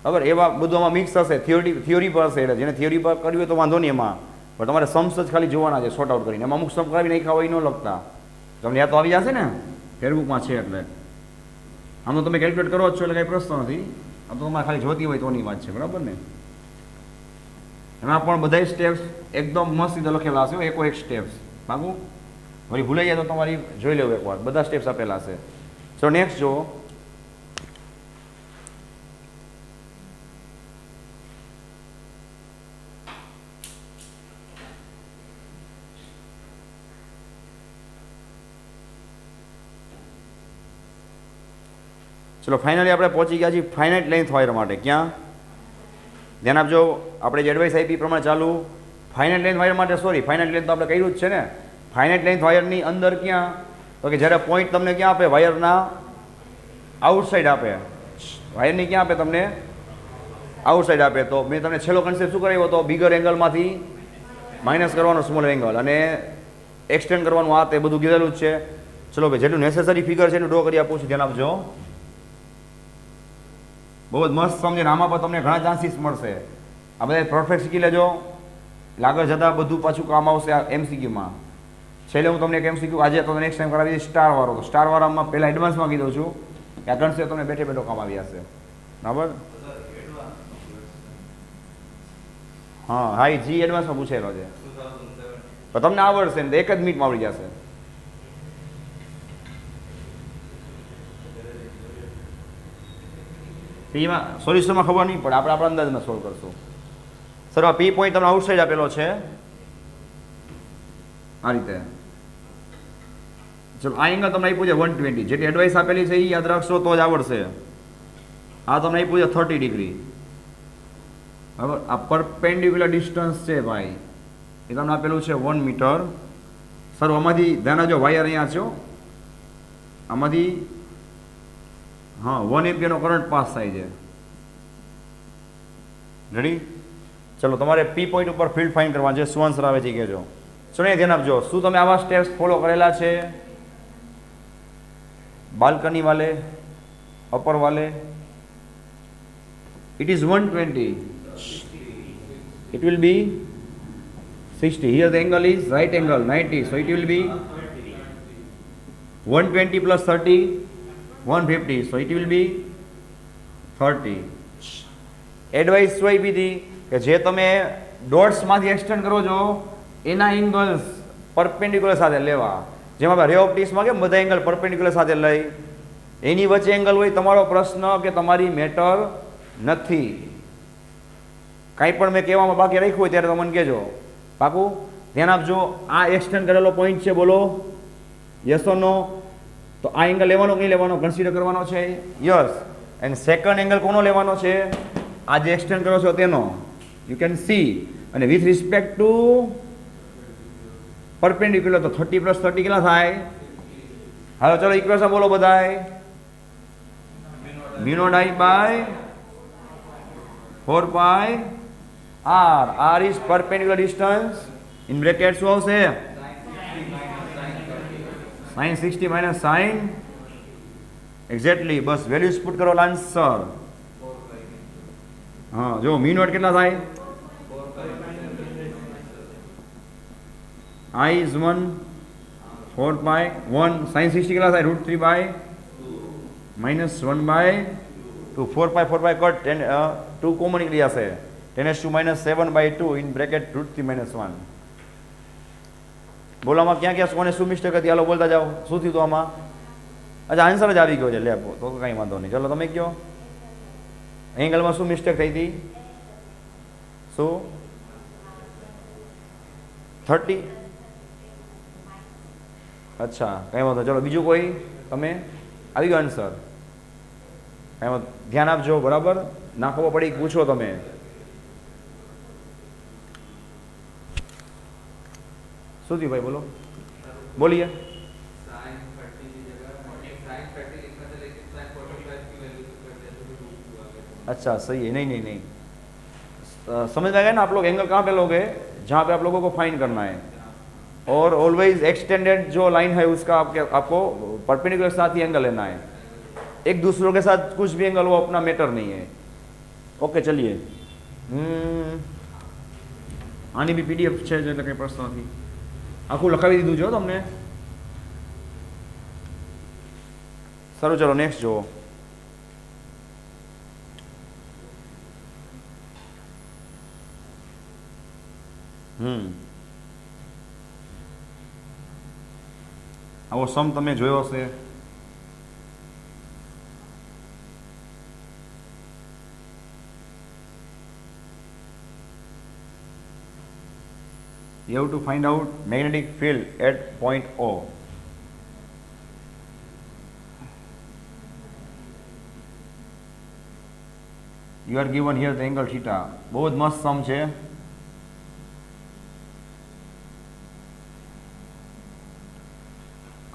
બરાબર, એવા બધું આમાં મિક્સ હશે. થિયોરી પર હશે, એટલે જેને થિયોરી પર કરવી હોય તો વાંધો નહીં, એમાં પણ તમારે सम्स જ ખાલી જોવાના છે શોર્ટ આઉટ કરીને. એમાં અમુક સમ કરાવી નાખ્યા હોય ન લખતા. તમને યાદ તો આવી જશે ને, ફેરબુકમાં છે એટલે. આમ તો તમે કેલ્ક્યુલેટ કરો જ છો એટલે કંઈ પ્રશ્ન નથી. આમ તો તમારે ખાલી જોતી હોય તોની વાત છે, બરાબર ને. એમાં પણ બધા સ્ટેપ્સ એકદમ મસ્ત રીતે લખેલા હશે, એકો એક સ્ટેપ્સ. બાબુ વળી ભૂલાઈ જાય તો તમારી જોઈ લેવું એકવાર, બધા સ્ટેપ્સ આપેલા છે. ચલો નેક્સ્ટ જો. ચલો ફાઇનલી આપણે પહોંચી ગયા છીએ ફાઇનાઇટ લેન્થ વાયર માટે. ક્યાં ધ્યાન આપજો, આપણે જે એડવાઇસ આપી પ્રમાણે ચાલુ. ફાઇનાઇટ લેન્થ વાયર માટે ફાઇનાઇટ લેન્થ તો આપણે કર્યું જ છે ને. ફાઇનાઇટ લેન્થ વાયરની અંદર ક્યાં, તો કે જ્યારે પોઈન્ટ તમને ક્યાં આપે, વાયરના આઉટસાઇડ આપે. વાયરની ક્યાં આપે તમને, આઉટસાઇડ આપે. તો મેં તમને છેલ્લો કન્સેપ્ટ શું કરાવ્યો હતો, બિગર એંગલમાંથી માઇનસ કરવાનો સ્મોલ એંગલ અને એક્સટેન્ડ કરવાનું, આ તે બધું કીધેલું જ છે. ચલો ભાઈ, જેટલું નેસેસરી ફિગર છે એનું ડ્રો કરી આપું છું, ધ્યાન આપજો. બહુ જ મસ્ત સમજીને આમાં પણ તમને ઘણા ચાન્સીસ મળશે. આ બધા પરફેક્ટ શીખી લેજો, આગળ જતાં બધું પાછું કામ આવશે આ એમસીક્યુમાં. છેલ્લે હું તમને એક એમસીક્યુ આજે તો નેક્સ્ટ ટાઈમ કરાવી દઈશ સ્ટાર વાળો. તો સ્ટાર વાળામાં પહેલાં એડવાન્સમાં કીધું છું કે આ કન્સેપ્ટ તમને બેઠે બેઠો કામ આવી જશે, બરાબર. હા, એ જી એડવાન્સમાં પૂછેલો છે, પણ તમને આવડશે ને એક જ મિનિટમાં આવડી જશે. પીમાં સોલ્યુશનમાં ખબર નહીં પડે, આપણે આપણા અંદાજમાં સોલ્વ કરશું. સર આ પી પોઈન્ટ તમને આઉટસાઇડ આપેલો છે આ રીતે. ચલો આ એંગલ તમને આપ્યું છે 120, જેટલી એડવાઇસ આપેલી છે એ યાદ રાખશો તો જ આવડશે. આ તમને આપ્યું છે 30 ડિગ્રી, બરાબર. આ પરપેન્ડિક્યુલર ડિસ્ટન્સ છે ભાઈ, એ તમને આપેલું છે 1 મીટર. સર આમાંથી ધ્યાન આપજો, વાયર અહીંયા છે, આમાંથી હા 1 એમ્પિયરનો કરંટ પાસ થાય છે. રેડી? ચલો તમારે પી પોઈન્ટ ઉપર ફિલ્ડ ફાઇન્ડ કરવા છે. શું આન્સર આવે છે કહેજો. ચલો એ ધ્યાન આપજો, શું તમે આવા સ્ટેપ્સ ફોલો કરેલા છે બાલ્કની વાલે, અપર વાલે? It is 120. It will be 60. Here the angle is right angle 90. So it will be 120 plus 30, 150. So it will be 30. Advice શું આપી હતી કે જે તમે ડોટ્સમાંથી એક્સટેન્ડ કરો છો એના એંગલ્સ પરપેન્ડિક્યુલર સાથે લેવા. જેમાં રે ઓપ્ટિક્સમાં કેમ બધા એંગલ પરપેન્ડિક્યુલર સાથે લઈ, એની વચ્ચે એંગલ હોય. તમારો પ્રશ્ન કે તમારી મેટર નથી. કાંઈ પણ મેં કહેવામાં બાકી રાખ્યું હોય ત્યારે તો મને કહેજો, પાકું. ધ્યાન આપજો, આ એક્સટેન્ડ કરેલો પોઈન્ટ છે, બોલો યસ ઓર નો. તો આ એંગલ લેવાનો કે નહીં લેવાનો, કન્સિડર કરવાનો છે, યસ. એન્ડ સેકન્ડ એંગલ કોનો લેવાનો છે, આ જે એક્સટેન્ડ કરો છો તેનો. You can see. અને વિથ રિસ્પેક્ટ ટુ પરપેન્ડિક્યુલર તો 30 પ્લસ 30 કેટલા થાય? હાલો ચલો ઇક્વેશન બોલો બધાય. Mu naught I by 4 pi r. r is perpendicular distance. in bracket શું આવશે? sin 60 minus sin exactly. બસ વેલ્યુઝ પુટ કરો, આન્સર. હા જો મ્યુ નોટ કેટલા થાય? I is 1 4 pi 1 sin 60 કેટલા થાય? √3 by minus 1 by 2. 4 pi cut 2 common નીકળી જશે. 10⁻² minus 7 by 2 in bracket √3 minus 1. બોલો આમાં ક્યાં ક્યાં કોને શું મિસ્ટેક હતી? હાલો બોલતા જાઓ, શું થયું હતું આમાં? અચ્છા આન્સર જ આવી ગયો છે, લે તો કંઈ વાંધો નહીં. ચલો તમે કહો એંગલમાં શું મિસ્ટેક થઈ હતી? શું 30? અચ્છા કંઈ વાંધો. ચલો બીજું કોઈ? તમે આવી ગયો આન્સર? એમાં ધ્યાન આપજો, બરાબર. ના ખબર પડી પૂછો તમે. શું થયું ભાઈ, બોલો બોલીએ. अच्छा सही है. नहीं नहीं नहीं समझ में आ गया ना आप लोग? एंगल कहाँ पे लोगे? जहाँ पे आप लोगों को फाइंड करना है. और ऑलवेज एक्सटेंडेड जो लाइन है उसका आपको परपेंडिकुलर साथ ही एंगल लेना है. एक दूसरों के साथ कुछ भी एंगल वो अपना मैटर नहीं है. ओके चलिए. આની બી પીડીએફ છે એટલે કંઈ પ્રશ્ન નથી. આખું લખાવી દીધું છે તમને. સારું, ચલો નેક્સ્ટ જુઓ. આવો સમ તમે જોયો હશે. You have to find out magnetic field at point O. You are given here the angle theta. બહુ જ મસ્ત સમ છે.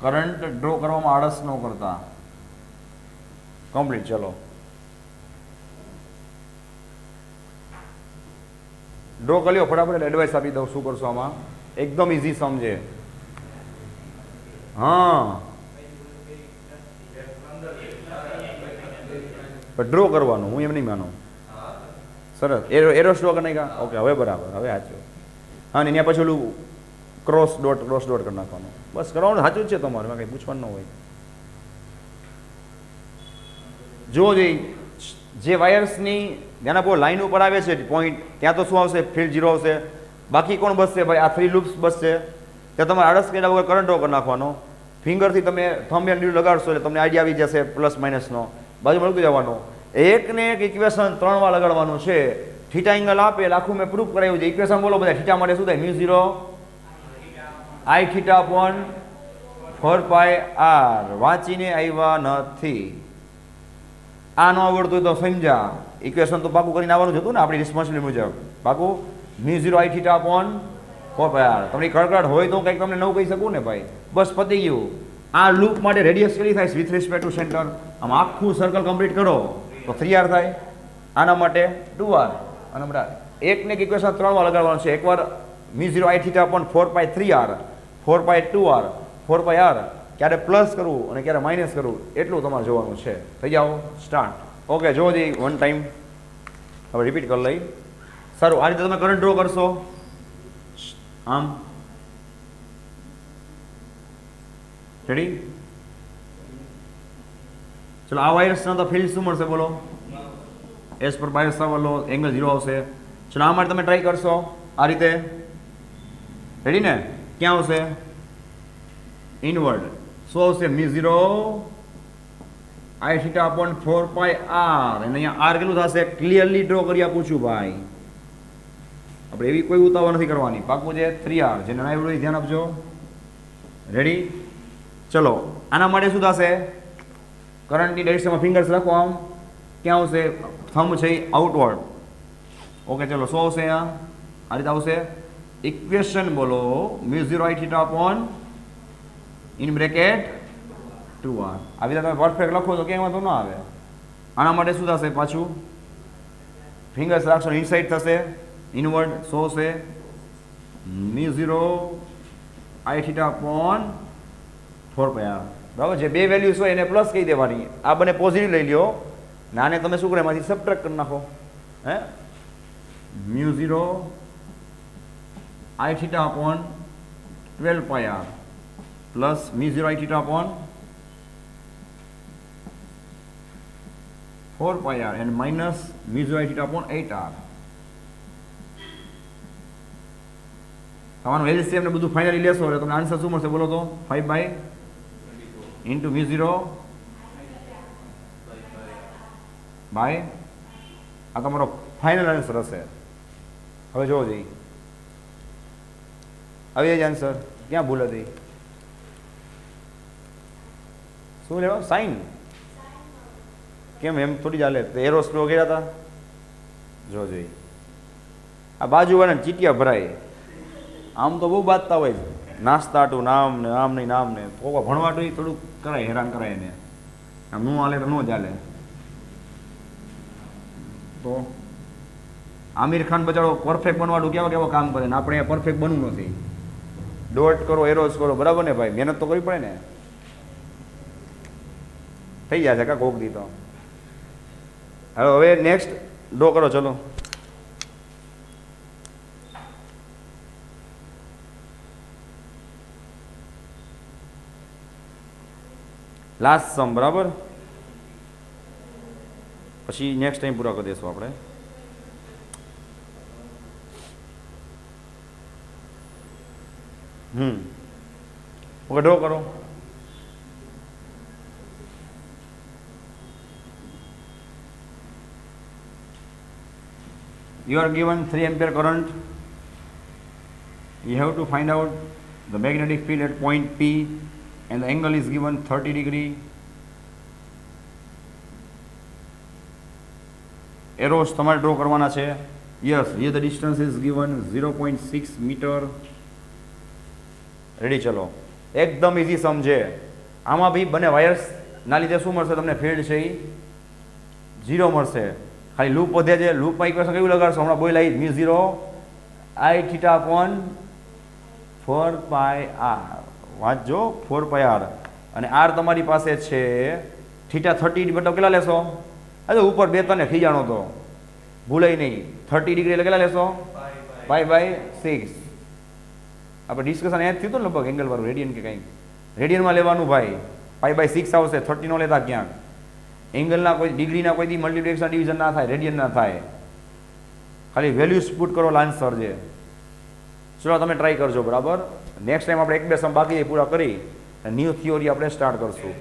કરંટ ડ્રો કરવામાં આળસ ન કરતા. કમ્પ્લીટ. ચલો ડ્રો કરી લ્યો ફટાફટ. એડવાઇસ આપી દઉં શું કરશો આમાં. એકદમ ઇઝી સમ છે. હા, ડ્રો કરવાનું, હું એમ નહીં માનું. સરસ. એરો સ્ટ્રો કરી નાખ્યા. ઓકે, હવે બરાબર, હવે સાચું. હા, ને ત્યાં પછી ઓલું ક્રોસ ડોટ કરી નાખવાનું. બસ કરવાનું. સાચું જ છે તમારે, એમાં કંઈ પૂછવાનું ન હોય. જો જે વાયર્સની જેના પર લાઈન ઉપર આવે છે પોઈન્ટ, ત્યાં તો શું આવશે? ફિલ્ડ 0 આવશે. બાકી કોણ બસશે ભાઈ? આ 3 લૂપ્સ બસશે. ત્યાં તમારે આળસ કર્યા વગર કરંટ ડ્રો કરી નાખવાનો. ફિંગરથી તમે થંબ એન્ડ ન્યુ લગાડશો એટલે તમને આઈડિયા આવી જશે પ્લસ માઇનસનો. બાજુમાં મૂકી જવાનું. એકને એક ઇક્વેશન 3 વાર લગાડવાનું છે. થીટા એંગલ આપે એટલે આખું મેં પ્રૂફ કરાવ્યું છે. ઇક્વેશન બોલો બધા. થીટા માટે શું થાય? μ0 I theta upon 4 pi r. વાંચીને આવ્યા નથી. આ ન આવડતું હોય તો સમજા. ઇક્વેશન તો પાકું કરીને આવવાનું જ હતું ને આપણી રિસ્પોન્સિબિલિટી મુજબ. પાકું μ0 I theta upon 4 pi r. તમને કડકડ હોય તો કંઈક તમને નવું કહી શકું ને ભાઈ. બસ પતી ગયું. આ લૂપ માટે રેડિયસ કેટલી થાય? With respect to centre. આમ આખું સર્કલ કમ્પ્લીટ કરો તો 3r થાય. આના માટે 2r. અને બધા એકને એક ઇક્વેશન 3 વાર લગાડવાનું છે. એકવાર μ0 I theta upon 4 pi 3r, 4 pi 2r, 4 pi r. ક્યારે પ્લસ કરવું અને ક્યારે માઇનસ કરવું એટલું તમારે જોવાનું છે. થઈ જાઓ સ્ટાર્ટ. ઓકે, જોવો જઈ વન ટાઈમ. હવે રિપીટ કરી લઈ. સારું, આ રીતે તમે કરંટ ડ્રો કરશો. આમ રેડી. ચલો, આ વાયરસના તો ફિલ્ડ શું મળશે બોલો? એસ પર બાયસ વાળો એંગલ 0 આવશે. ચલો, આ માટે તમે ટ્રાય કરશો આ રીતે. રેડી ને? ક્યાં આવશે? ઇનવર્ડ. શું આવશે? μ0 I theta upon 4 pi r. અને અહીંયા r કેટલું થશે? ક્લિયરલી ડ્રો કરી આપું છું ભાઈ. આપણે એવી કોઈ ઉતાવળ નથી કરવાની. પાકું છે 3r. જેને ના આવડે ધ્યાન આપજો. રેડી? ચલો, આના માટે શું થશે? કરંટની ડાયરેક્શનમાં ફિંગર્સ રાખો. આમ ક્યાં આવશે? થંબ છે આઉટવર્ડ. ઓકે, ચલો, શું આવશે અહીંયા? આ રીતે આવશે. ઇક્વેશન બોલો. μ0 I theta upon in bracket 2r. આવી રીતે તમે પરફેક્ટ લખો તો ક્યાંય વાંધો ન આવે. આના માટે શું થશે? પાછું ફિંગર્સ રાખશો, ઇનસાઇડ થશે, ઇનવર્ડ. શું હશે? μ0 I theta upon 4 pi r. બરાબર છે. બે વેલ્યુઝ હોય એને પ્લસ કહી દેવાની. આ બંને પોઝિટિવ લઈ લ્યો. નાને તમે શું કરે? એમાંથી સબટ્રેક્ટ કરી નાખો. હે? μ0 I theta upon 12 pi r plus μ0 I theta upon 4 pi r and minus μ0 I theta upon 8r. તમારું એલસીએમ ને બધું ફાઇનલી લેશો એટલે તમને આન્સર શું મળશે બોલો તો? 5 બાય ઇન્ટુ μ0 બાય. આ તમારો ફાઇનલ આન્સર હશે. હવે જોવો જઈ આવી જાય આન્સર. ક્યાં ભૂલ હતી? શું લેવા? સાઇન. કેમ એમ થોડી ચાલે? એરો સ્લો ગયા હતા. જો જોઈ આ બાજુવાળાને ચીટિયા ભરાય. આમ તો બહુ બાંધતા હોય છે. નાસ્તા ટુ નામ ને આમ નહીં નામ ને ભણવાટું એ થોડુંક કરાય, હેરાન કરાય એને. આમ ન હાલે તો ન ચાલે. તો આમિર ખાન બચાડો પરફેક્ટ બનવાનું કેવા કેવા કામ કરે ને આપણે અહીંયા પરફેક્ટ બનવું નથી. ડોટ કરો, એરોઝ કરો, બરાબર ને ભાઈ? મહેનત તો કરવી પડે ને. થઈ જશે કા કોક દી તો. હવે નેક્સ્ટ ડ્રો કરો. ચલો, લાસ્ટ સમ, બરાબર. પછી નેક્સ્ટ ટાઈમ પૂરા કરી દઈશું આપણે. ઓકે, ડ્રો કરો. You are given 3 ampere current. You have to find out the magnetic field at point P and the angle is given 30 degree. Arrows તમારે ડ્રો કરવાના છે. Yes, here the distance is given 0.6 meter. Ready, ચલો. એકદમ ઇઝી સમજે. આમાં બી બંને વાયર્સ ના લીધે શું મળશે તમને? ફિલ્ડ છે એ 0 મળશે. ખાલી લૂપ વધે છે. લૂપમાં ઇક્વેશન કેવું લગાડશો? હમણાં બોલ આવી mu 0 I theta upon 4 pi r. વાંચજો, 4 pi r. અને r તમારી પાસે છે થીટા 30 મતલબ કેટલા લેશો? અરે ઉપર 2 3 ખીજાણો તો ભૂલાય નહીં. 30 ડિગ્રી એટલે કેટલા લેશો? Pi by 6. આપણે ડિસ્કશન એ જ થયું હતું લગભગ એંગલ વાળું, રેડિયન કે કંઈક. રેડિયનમાં લેવાનું ભાઈ. પાઈ બાય 6 આવશે. 30 નો લેતા ક્યાંક. એંગલના કોઈ ડિગ્રીના કોઈ દી મલ્ટીપ્લિકેશન ડિવિઝન ના થાય, રેડિયન ના થાય. ખાલી વેલ્યુઝ પુટ કરો, આન્સર છે. ચલો તમે ટ્રાય કરજો, બરાબર. નેક્સ્ટ ટાઈમ આપણે 1-2 સમ બાકી પૂરા કરી ન્યૂ થિયોરી આપણે સ્ટાર્ટ કરશું.